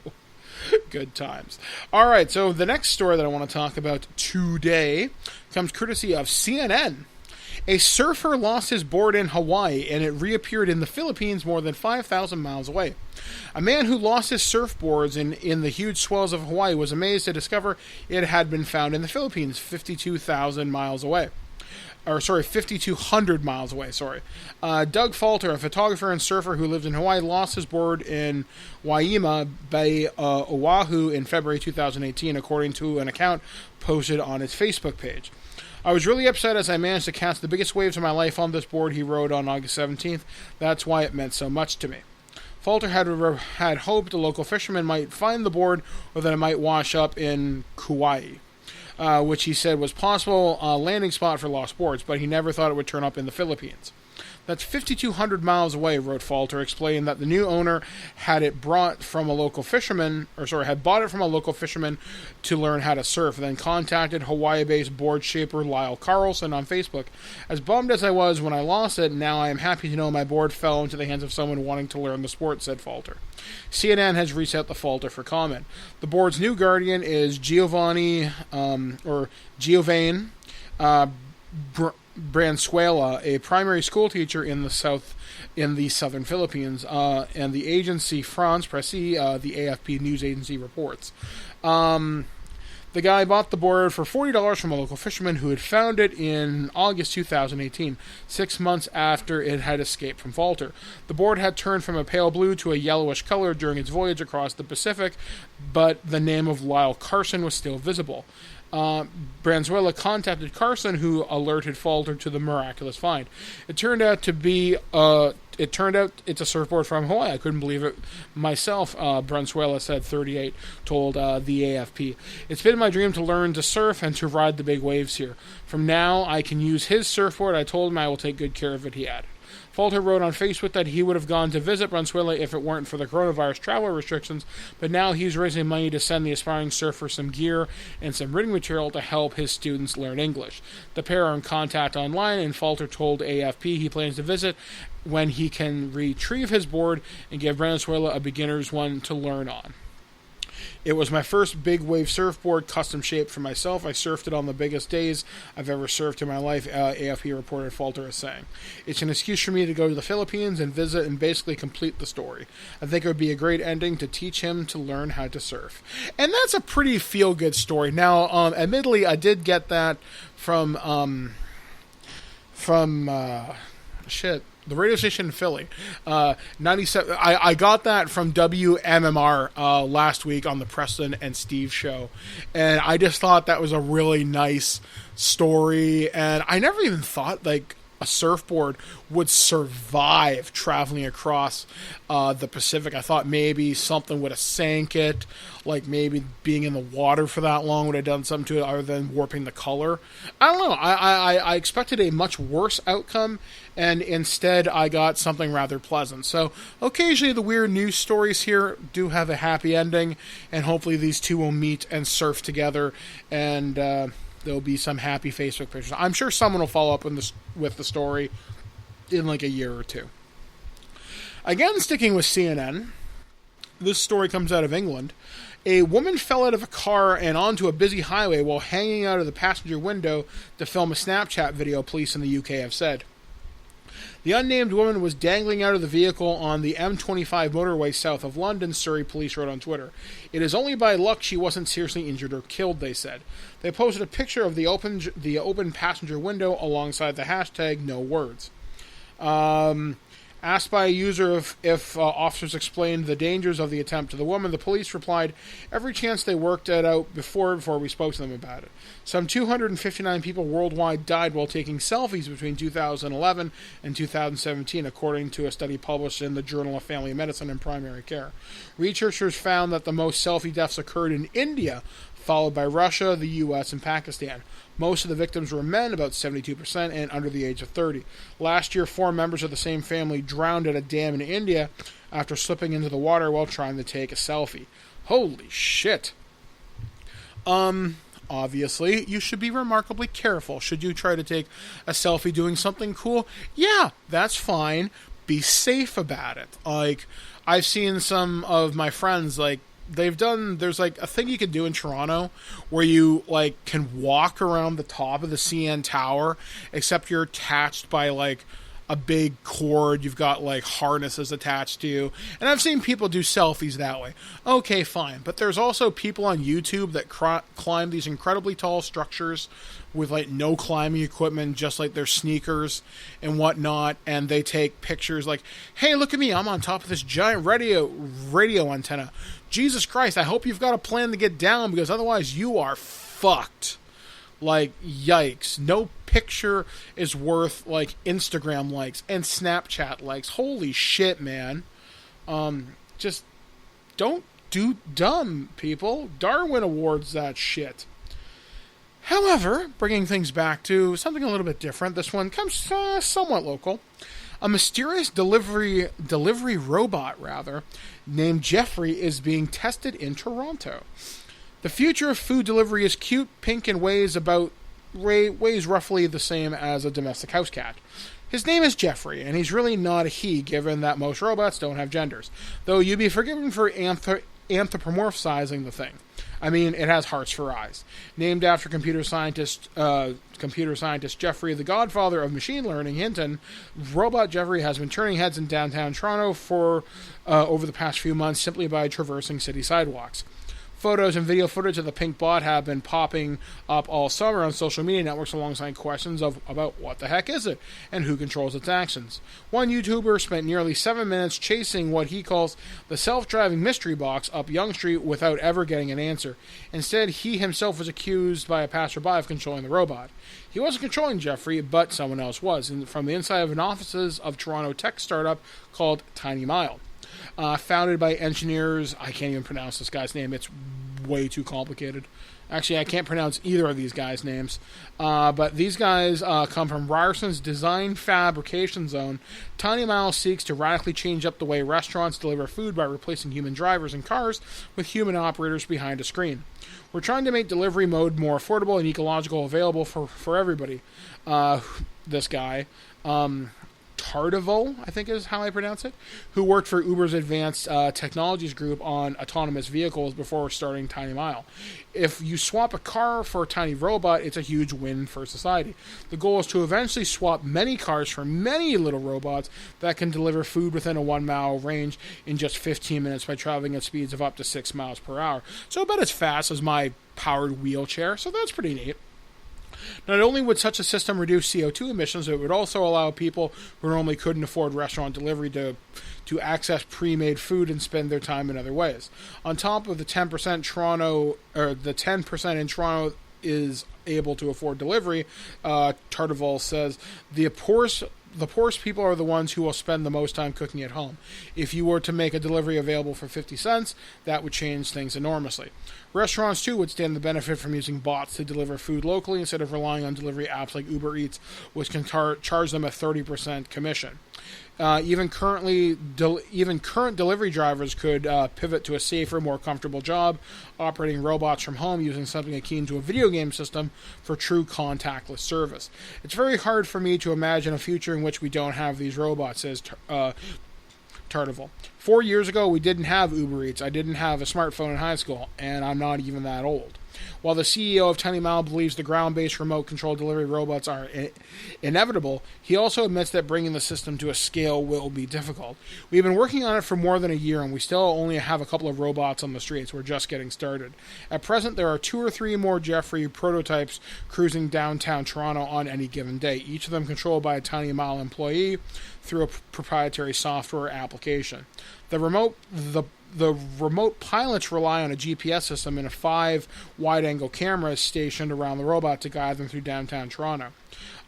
good times. All right, so the next story that I want to talk about today comes courtesy of CNN. A surfer lost his board in Hawaii, and it reappeared in the Philippines more than 5,000 miles away. A man who lost his surfboards in the huge swells of Hawaii was amazed to discover it had been found in the Philippines, 5,200 miles away. Doug Falter, a photographer and surfer who lived in Hawaii, lost his board in Waima Bay, Oahu in February 2018, according to an account posted on his Facebook page. I was really upset as I managed to catch the biggest waves of my life on this board, he wrote on August 17th. That's why it meant so much to me. Falter had hoped a local fisherman might find the board or that it might wash up in Kauai. which he said was possible landing spot for lost boards, but he never thought it would turn up in the Philippines. That's 5,200 miles away, wrote Falter, explaining that the new owner had bought it from a local fisherman to learn how to surf, then contacted Hawaii-based board shaper Lyle Carlson on Facebook. As bummed as I was when I lost it, now I am happy to know my board fell into the hands of someone wanting to learn the sport, said Falter. CNN has reached out to Falter for comment. The board's new guardian is Giovanni Bransuela, a primary school teacher in the southern Philippines, and the agency France Presse, the AFP news agency, reports. The guy bought the board for $40 from a local fisherman who had found it in August 2018, 6 months after it had escaped from Falter. The board had turned from a pale blue to a yellowish color during its voyage across the Pacific, but the name of Lyle Carson was still visible. Branzuela contacted Carson, who alerted Falter to the miraculous find. It turned out it's a surfboard from Hawaii. I couldn't believe it myself, Branzuela said, 38, told the AFP. It's been my dream to learn to surf and to ride the big waves here. From now, I can use his surfboard. I told him I will take good care of it, he added. Falter wrote on Facebook that he would have gone to visit Branzuela if it weren't for the coronavirus travel restrictions, but now he's raising money to send the aspiring surfer some gear and some reading material to help his students learn English. The pair are in contact online, and Falter told AFP he plans to visit when he can retrieve his board and give Branzuela a beginner's one to learn on. It was my first big wave surfboard, custom shaped for myself. I surfed it on the biggest days I've ever surfed in my life, AFP reported Falter is saying. It's an excuse for me to go to the Philippines and visit and basically complete the story. I think it would be a great ending to teach him to learn how to surf. And that's a pretty feel-good story. Now, admittedly, I did get that from the radio station in Philly, 97. I got that from WMMR last week on the Preston and Steve show, and I just thought that was a really nice story. And I never even thought like a surfboard would survive traveling across the Pacific. I thought maybe something would have sank it, like maybe being in the water for that long would have done something to it other than warping the color. I don't know. I expected a much worse outcome, and instead I got something rather pleasant. So occasionally the weird news stories here do have a happy ending, and hopefully these two will meet and surf together, and there'll be some happy Facebook pictures. I'm sure someone will follow up with the story in like a year or two. Again, sticking with CNN, this story comes out of England. A woman fell out of a car and onto a busy highway while hanging out of the passenger window to film a Snapchat video, police in the UK have said. The unnamed woman was dangling out of the vehicle on the M25 motorway south of London, Surrey police wrote on Twitter. It is only by luck she wasn't seriously injured or killed, they said. They posted a picture of the open passenger window alongside the hashtag *NoWords. Asked by a user if officers explained the dangers of the attempt to the woman, the police replied, "Every chance they worked it out before we spoke to them about it." Some 259 people worldwide died while taking selfies between 2011 and 2017, according to a study published in the Journal of Family Medicine and Primary Care. Researchers found that the most selfie deaths occurred in India, followed by Russia, the U.S., and Pakistan. Most of the victims were men, about 72%, and under the age of 30. Last year, 4 members of the same family drowned at a dam in India after slipping into the water while trying to take a selfie. Holy shit. Obviously, you should be remarkably careful. Should you try to take a selfie doing something cool? Yeah, that's fine. Be safe about it. Like, I've seen some of my friends, like, there's like a thing you can do in Toronto where you like can walk around the top of the CN Tower, except you're attached by like a big cord. You've got like harnesses attached to you, and I've seen people do selfies that way. Okay, fine, but there's also people on YouTube that climb these incredibly tall structures with like no climbing equipment, just like their sneakers and whatnot, and they take pictures like, "Hey, look at me, I'm on top of this giant radio antenna. Jesus Christ, I hope you've got a plan to get down, because otherwise you are fucked." Like, yikes. No picture is worth like Instagram likes and Snapchat likes. Holy shit, man. Just don't do dumb, people. Darwin awards that shit. However, bringing things back to something a little bit different, this one comes somewhat local. A mysterious delivery robot, named Jeffrey is being tested in Toronto. The future of food delivery is cute, pink, and weighs roughly the same as a domestic house cat. His name is Jeffrey, and he's really not a he, given that most robots don't have genders, though you'd be forgiven for anthropomorphizing the thing. I mean, it has hearts for eyes. Named after computer scientist Jeffrey, the godfather of machine learning, Hinton, Robot Jeffrey has been turning heads in downtown Toronto for over the past few months simply by traversing city sidewalks. Photos and video footage of the pink bot have been popping up all summer on social media networks alongside questions about what the heck is it and who controls its actions. One YouTuber spent nearly 7 minutes chasing what he calls the self-driving mystery box up Yonge Street without ever getting an answer. Instead, he himself was accused by a passerby of controlling the robot. He wasn't controlling Jeffrey, but someone else was, from the inside of an offices of Toronto tech startup called Tiny Mile. Founded by engineers, I can't even pronounce this guy's name, it's way too complicated. Actually, I can't pronounce either of these guys' names. But these guys come from Ryerson's Design Fabrication Zone. Tiny Mile seeks to radically change up the way restaurants deliver food by replacing human drivers and cars with human operators behind a screen. We're trying to make delivery mode more affordable and ecological, available for everybody. This guy, Tardivo, I think is how I pronounce it, who worked for Uber's Advanced Technologies Group on autonomous vehicles before starting Tiny Mile. If you swap a car for a tiny robot, it's a huge win for society. The goal is to eventually swap many cars for many little robots that can deliver food within a 1 mile range in just 15 minutes by traveling at speeds of up to 6 miles per hour. So about as fast as my powered wheelchair, so that's pretty neat. Not only would such a system reduce CO2 emissions, it would also allow people who normally couldn't afford restaurant delivery to access pre-made food and spend their time in other ways. On top of the 10% in Toronto is able to afford delivery, Tardival says the poorest people are the ones who will spend the most time cooking at home. If you were to make a delivery available for 50 cents, that would change things enormously. Restaurants, too, would stand to benefit from using bots to deliver food locally instead of relying on delivery apps like Uber Eats, which can charge them a 30% commission. Even current delivery drivers could pivot to a safer, more comfortable job, operating robots from home using something akin to a video game system for true contactless service. It's very hard for me to imagine a future in which we don't have these robots, says Tardival. 4 years ago, we didn't have Uber Eats. I didn't have a smartphone in high school, and I'm not even that old. While the CEO of Tiny Mile believes the ground-based remote-controlled delivery robots are inevitable, he also admits that bringing the system to a scale will be difficult. We've been working on it for more than a year, and we still only have a couple of robots on the streets. We're just getting started. At present, there are 2 or 3 more Jeffrey prototypes cruising downtown Toronto on any given day, each of them controlled by a Tiny Mile employee through a proprietary software application. The remote pilots rely on a GPS system and a 5 wide-angle cameras stationed around the robot to guide them through downtown Toronto.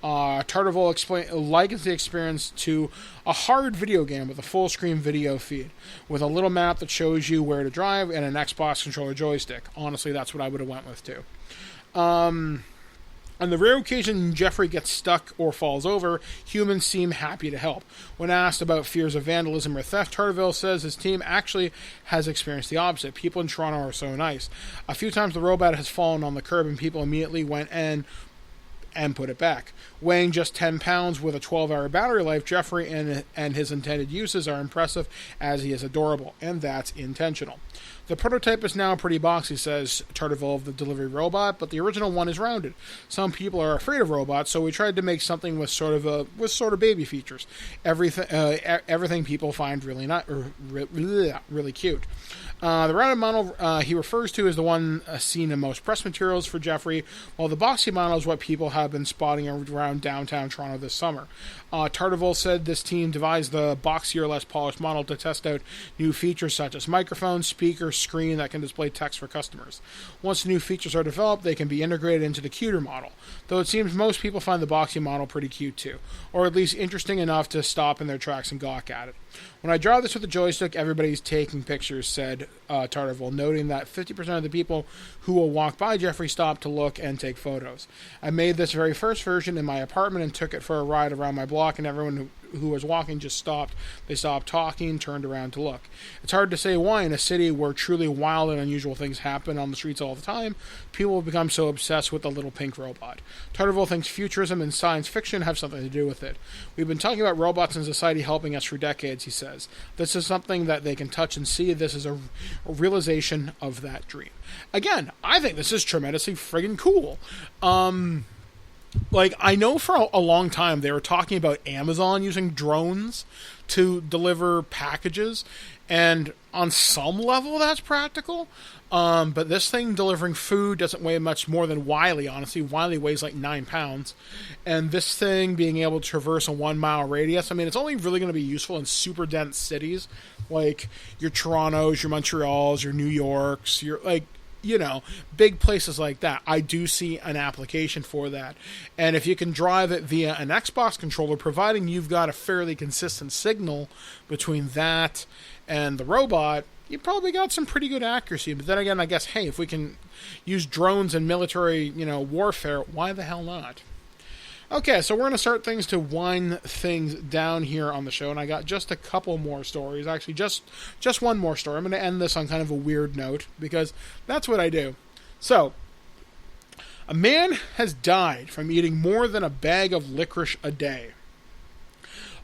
Tardival likens the experience to a hard video game with a full-screen video feed, with a little map that shows you where to drive and an Xbox controller joystick. Honestly, that's what I would have went with, too. On the rare occasion Jeffrey gets stuck or falls over, humans seem happy to help. When asked about fears of vandalism or theft, Tardival says his team actually has experienced the opposite. People in Toronto are so nice. A few times the robot has fallen on the curb and people immediately went and put it back. Weighing just 10 pounds with a 12-hour battery life, Jeffrey and his intended uses are impressive as he is adorable, and that's intentional. The prototype is now pretty boxy, says Tardival of the delivery robot, but the original one is rounded. Some people are afraid of robots, so we tried to make something with sort of baby features. Everything people find really cute. The rounded model he refers to is the one seen in most press materials for Jeffrey, while the boxy model is what people have been spotting around downtown Toronto this summer. Tardival said this team devised the boxier, less polished model to test out new features such as microphone, speaker, screen that can display text for customers. Once new features are developed, they can be integrated into the cuter model, though it seems most people find the boxy model pretty cute too, or at least interesting enough to stop in their tracks and gawk at it. When I draw this with a joystick, everybody's taking pictures, said Tardival, noting that 50% of the people who will walk by Jeffrey stop to look and take photos. I made this very first version in my apartment and took it for a ride around my block, and everyone who was walking just stopped. They stopped talking, turned around to look. It's hard to say why in a city where truly wild and unusual things happen on the streets all the time, people have become so obsessed with the little pink robot. Tardival thinks futurism and science fiction have something to do with it. We've been talking about robots in society helping us for decades, he says. This is something that they can touch and see. This is a realization of that dream. Again, I think this is tremendously friggin' cool. I know for a long time they were talking about Amazon using drones to deliver packages, and on some level that's practical. But this thing delivering food doesn't weigh much more than Wiley, honestly. Wiley weighs like 9 pounds. And this thing being able to traverse a 1 mile radius, I mean, it's only really going to be useful in super dense cities like your Torontos, your Montreals, your New Yorks, your, big places like that. I do see an application for that. And if you can drive it via an Xbox controller, providing you've got a fairly consistent signal between that and the robot, you probably got some pretty good accuracy. But then again, I guess, hey, if we can use drones in military, warfare, why the hell not? Okay, so we're going to start things to wind things down here on the show, and I got just a couple more stories. Actually, just one more story. I'm going to end this on kind of a weird note, because that's what I do. So, a man has died from eating more than a bag of licorice a day.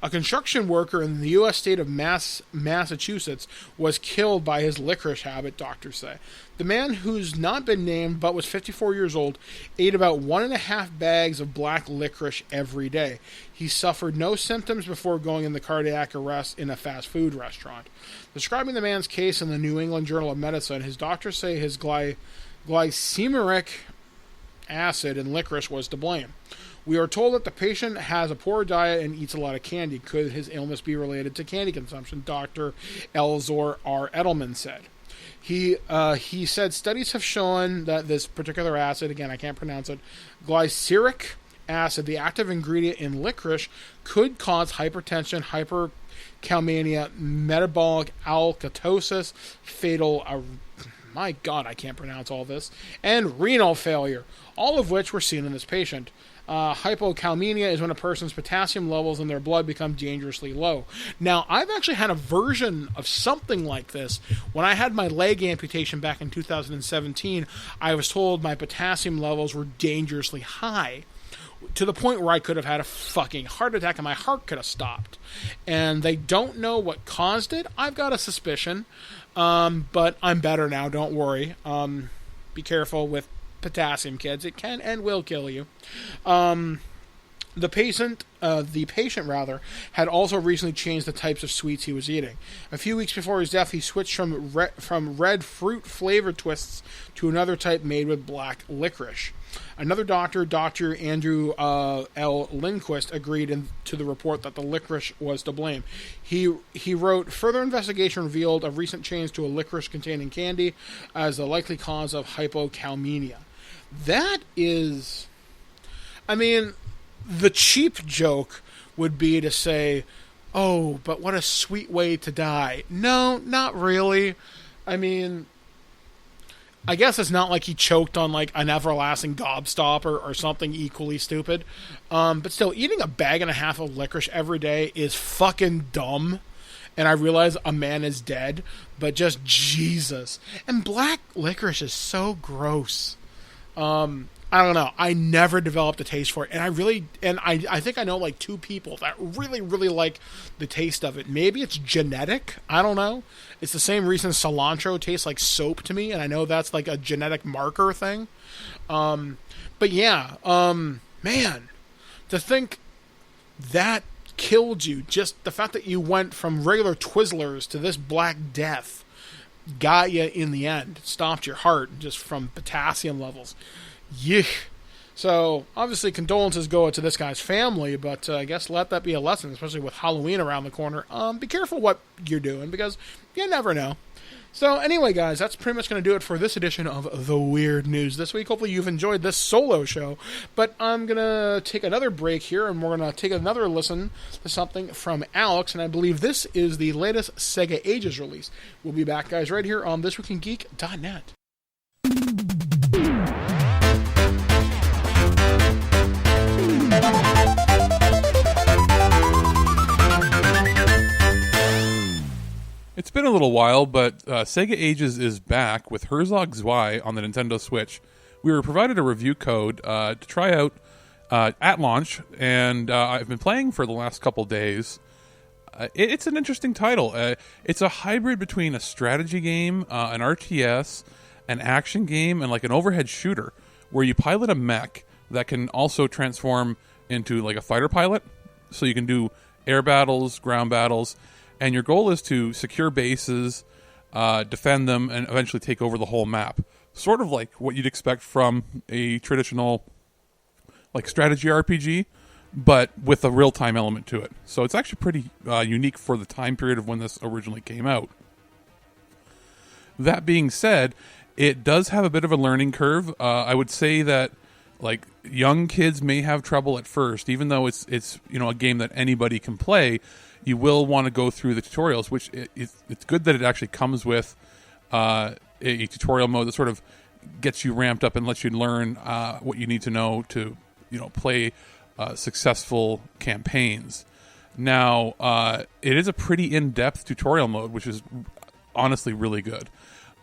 A construction worker in the U.S. state of Massachusetts was killed by his licorice habit, doctors say. The man, who's not been named but was 54 years old, ate about 1.5 bags of black licorice every day. He suffered no symptoms before going into cardiac arrest in a fast food restaurant. Describing the man's case in the New England Journal of Medicine, his doctors say his glycemic acid in licorice was to blame. We are told that the patient has a poor diet and eats a lot of candy. Could his illness be related to candy consumption? Dr. Elzor R. Edelman said. He said studies have shown that this particular acid, again, I can't pronounce it, glyceric acid, the active ingredient in licorice, could cause hypertension, hyperkalemia, metabolic alkalosis, fatal, my God, I can't pronounce all this, and renal failure, all of which were seen in this patient. Hypokalemia is when a person's potassium levels in their blood become dangerously low. Now, I've actually had a version of something like this. When I had my leg amputation back in 2017, I was told my potassium levels were dangerously high, to the point where I could have had a fucking heart attack and my heart could have stopped. And they don't know what caused it. I've got a suspicion, but I'm better now, don't worry. Be careful with potassium, kids. It can and will kill you. The patient had also recently changed the types of sweets he was eating. A few weeks before his death, he switched from red fruit flavored twists to another type made with black licorice. Another doctor, Dr. Andrew L. Lindquist, agreed to the report that the licorice was to blame. He wrote, further investigation revealed a recent change to a licorice-containing candy as the likely cause of hypokalemia. That is... I mean, the cheap joke would be to say, oh, but what a sweet way to die. No, not really. I mean... I guess it's not like he choked on like an everlasting gobstopper or something equally stupid. But still, eating a bag and a half of licorice every day is fucking dumb. And I realize a man is dead, but just Jesus. And black licorice is so gross. I don't know. I never developed a taste for it. And I think I know like 2 people that really, really like the taste of it. Maybe it's genetic. I don't know. It's the same reason cilantro tastes like soap to me. And I know that's like a genetic marker thing. But yeah, man, to think that killed you, just the fact that you went from regular Twizzlers to this black death got you in the end. Stopped your heart just from potassium levels. Yuck. So, obviously, condolences go out to this guy's family, but I guess let that be a lesson, especially with Halloween around the corner. Be careful what you're doing, because you never know. So anyway, guys, that's pretty much going to do it for this edition of The Weird News this week. Hopefully you've enjoyed this solo show. But I'm going to take another break here, and we're going to take another listen to something from Alex. And I believe this is the latest SEGA Ages release. We'll be back, guys, right here on ThisWeekInGeek.net. It's been a little while, but SEGA Ages is back with Herzog Zwei on the Nintendo Switch. We were provided a review code to try out at launch, and I've been playing for the last couple days. It's an interesting title. It's a hybrid between a strategy game, an RTS, an action game, and like an overhead shooter, where you pilot a mech that can also transform into like a fighter pilot. So you can do air battles, ground battles, and your goal is to secure bases, defend them, and eventually take over the whole map. Sort of like what you'd expect from a traditional like strategy RPG, but with a real-time element to it. So it's actually pretty unique for the time period of when this originally came out. That being said, it does have a bit of a learning curve. I would say that like young kids may have trouble at first, even though it's a game that anybody can play. You will want to go through the tutorials, which it's good that it actually comes with a tutorial mode that sort of gets you ramped up and lets you learn what you need to know to play successful campaigns. Now, it is a pretty in-depth tutorial mode, which is honestly really good.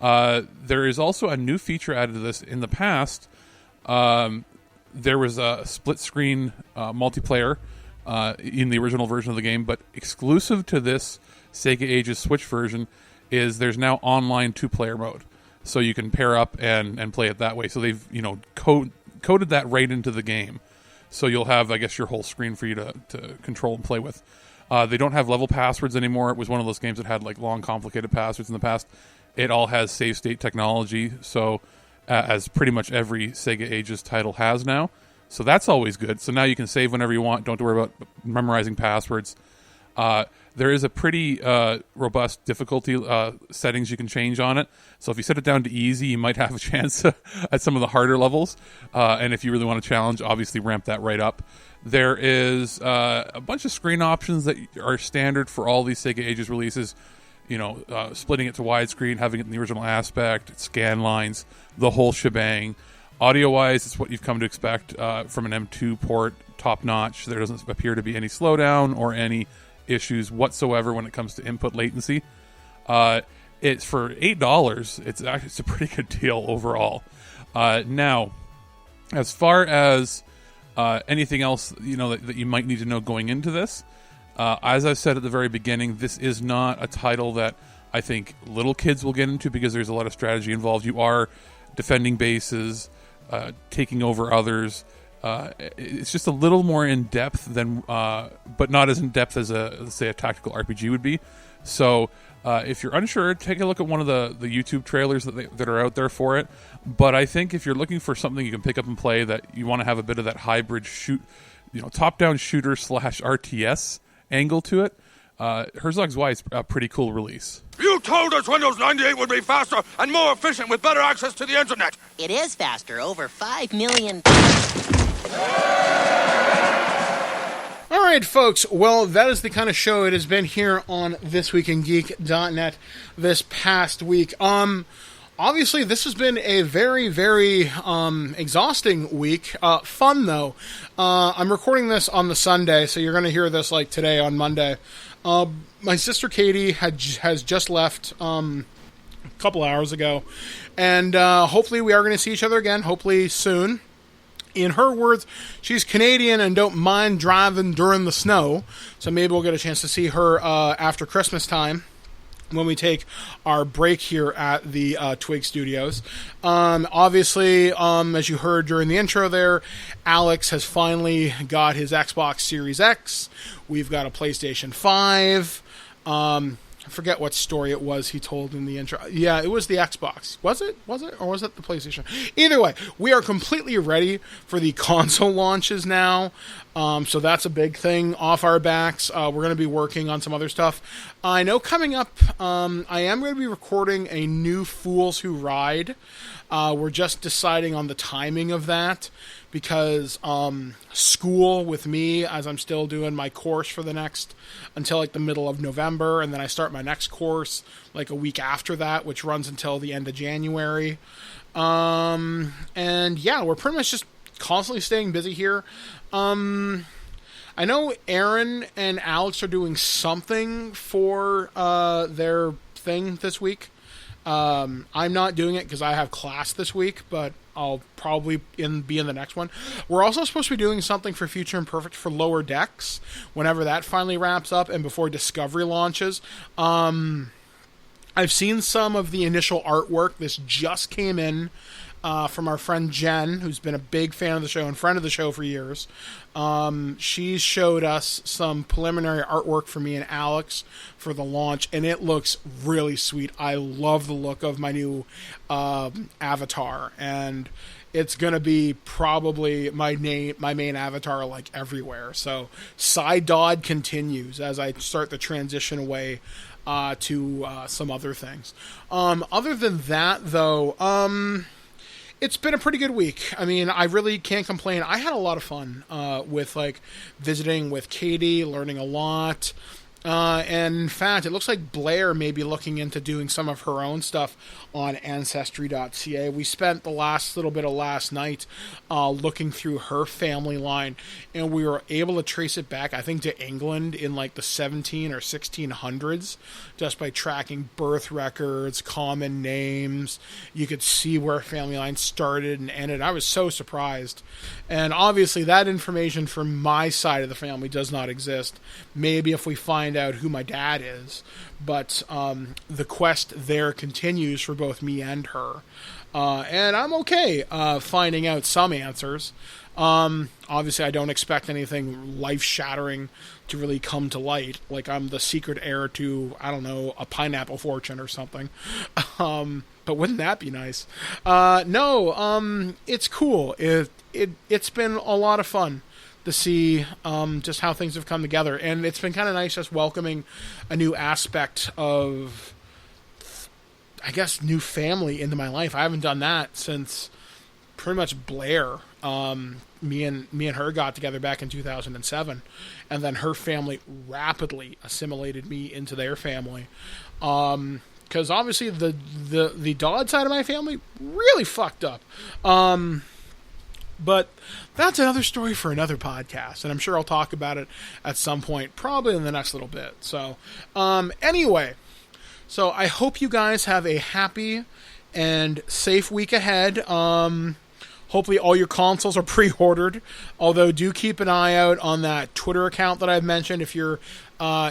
There is also a new feature added to this. In the past, there was a split-screen multiplayer in the original version of the game, but exclusive to this SEGA Ages Switch version is there's now online 2-player mode. So you can pair up and play it that way. So they've coded that right into the game. So you'll have, I guess, your whole screen for you to control and play with. They don't have level passwords anymore. It was one of those games that had like long, complicated passwords in the past. It all has save state technology, so as pretty much every SEGA Ages title has now. So that's always good. So now you can save whenever you want. Don't have to worry about memorizing passwords. There is a pretty robust difficulty settings you can change on it. So if you set it down to easy, you might have a chance at some of the harder levels. And if you really want to challenge, obviously ramp that right up. There is a bunch of screen options that are standard for all these SEGA Ages releases. Splitting it to widescreen, having it in the original aspect, scan lines, the whole shebang. Audio-wise, it's what you've come to expect from an M2 port, top-notch. There doesn't appear to be any slowdown or any issues whatsoever when it comes to input latency. It's for $8. It's a pretty good deal overall. Now, as far as anything else that you might need to know going into this, as I said at the very beginning, this is not a title that I think little kids will get into because there's a lot of strategy involved. You are defending bases, taking over others. It's just a little more in depth than, but not as in depth as let's say a tactical RPG would be. So if you're unsure, take a look at one of the YouTube trailers that are out there for it. But I think if you're looking for something you can pick up and play, that you want to have a bit of that hybrid top-down shooter / RTS angle to it, Herzog Zwei is a pretty cool release. You told us Windows 98 would be faster and more efficient with better access to the internet. It is faster, over 5 million. All right, folks. Well, that is the kind of show it has been here on ThisWeekInGeek.net this past week. Obviously, this has been a very, very exhausting week. Fun, though. I'm recording this on the Sunday, so you're going to hear this like today on Monday. My sister Katie has just left a couple hours ago, and hopefully we are going to see each other again, hopefully soon. In her words, she's Canadian and don't mind driving during the snow, so maybe we'll get a chance to see her after Christmas time, when we take our break here at the TWIG studios. Obviously, as you heard during the intro there, Alex has finally got his Xbox Series X. We've got a PlayStation 5. I forget what story it was he told in the intro. Yeah, it was the Xbox. Was it? Or was it the PlayStation? Either way, we are completely ready for the console launches now. So that's a big thing off our backs. We're going to be working on some other stuff. I know coming up, I am going to be recording a new Fools Who Ride. We're just deciding on the timing of that because school with me, as I'm still doing my course for the next, until like the middle of November, and then I start my next course like a week after that, which runs until the end of January. And yeah, we're pretty much just constantly staying busy here. I know Aaron and Alex are doing something for their thing this week. I'm not doing it because I have class this week, but I'll probably be in the next one. We're also supposed to be doing something for Future Imperfect for Lower Decks whenever that finally wraps up and before Discovery launches. I've seen some of the initial artwork. This just came in from our friend Jen, who's been a big fan of the show and friend of the show for years. She showed us some preliminary artwork for me and Alex for the launch, and it looks really sweet. I love the look of my new avatar, and it's going to be probably my main avatar like everywhere. So Side Dodd continues as I start the transition away to some other things. Other than that, though, it's been a pretty good week. I mean, I really can't complain. I had a lot of fun with like visiting with Katie, learning a lot. And in fact, it looks like Blair may be looking into doing some of her own stuff on Ancestry.ca. We spent the last little bit of last night looking through her family line, and we were able to trace it back, I think, to England in like the 17 or 1600s, just by tracking birth records, common names. You could see where family line started and ended. I was so surprised. And obviously that information from my side of the family does not exist. Maybe if we find out who my dad is, but the quest there continues for both me and her, and I'm okay finding out some answers. Obviously I don't expect anything life-shattering to really come to light, like I'm the secret heir to, I don't know, a pineapple fortune or something. But wouldn't that be nice? No, it's cool. It's been a lot of fun to see just how things have come together. And it's been kind of nice just welcoming a new aspect of, I guess, new family into my life. I haven't done that since pretty much Blair. Me and her got together back in 2007. And then her family rapidly assimilated me into their family. Because obviously the Dodd side of my family really fucked up. But that's another story for another podcast, and I'm sure I'll talk about it at some point, probably in the next little bit. So, anyway, so I hope you guys have a happy and safe week ahead. Hopefully all your consoles are pre-ordered, although do keep an eye out on that Twitter account that I've mentioned. If you're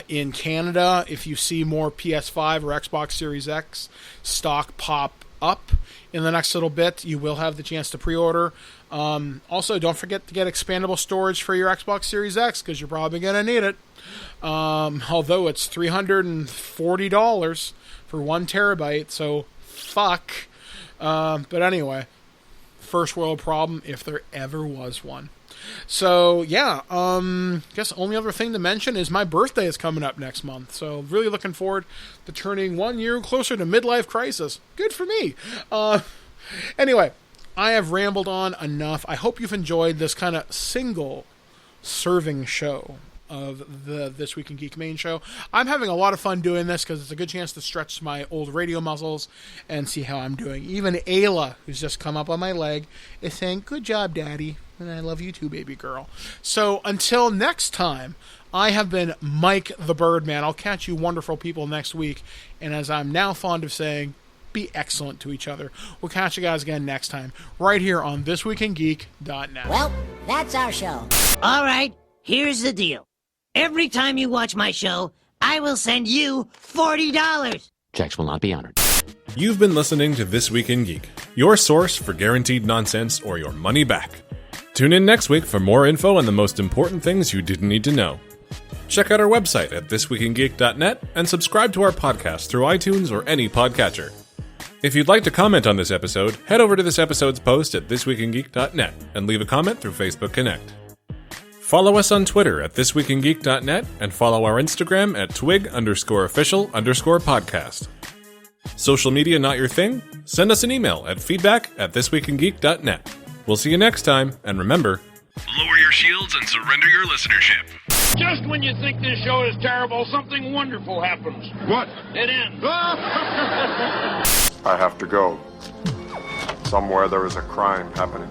in Canada, if you see more PS5 or Xbox Series X stock pop up in the next little bit, you will have the chance to pre-order. Also, don't forget to get expandable storage for your Xbox Series X, because you're probably going to need it. Although it's $340 for 1 terabyte, so fuck. But anyway, first world problem if there ever was one. So yeah, guess only other thing to mention is my birthday is coming up next month, so really looking forward to turning 1 year closer to midlife crisis. Good for me. Anyway, I have rambled on enough. I hope you've enjoyed this kind of single serving show of the This Week in Geek main show. I'm having a lot of fun doing this because it's a good chance to stretch my old radio muscles and see how I'm doing. Even Ayla, who's just come up on my leg, is saying, "Good job, Daddy." And I love you too, baby girl. So until next time, I have been Mike the Birdman. I'll catch you wonderful people next week. And as I'm now fond of saying, be excellent to each other. We'll catch you guys again next time, right here on ThisWeekInGeek.net. Well, that's our show. All right, here's the deal. Every time you watch my show, I will send you $40. Checks will not be honored. You've been listening to This Week in Geek, your source for guaranteed nonsense or your money back. Tune in next week for more info on the most important things you didn't need to know. Check out our website at ThisWeekInGeek.net and subscribe to our podcast through iTunes or any podcatcher. If you'd like to comment on this episode, head over to this episode's post at ThisWeekInGeek.net and leave a comment through Facebook Connect. Follow us on Twitter at ThisWeekInGeek.net and follow our Instagram at twig_official_podcast. Social media not your thing? Send us an email at feedback@thisweekingeek.net. We'll see you next time, and remember, lower your shields and surrender your listenership. Just when you think this show is terrible, something wonderful happens. What? It ends. I have to go. Somewhere there is a crime happening.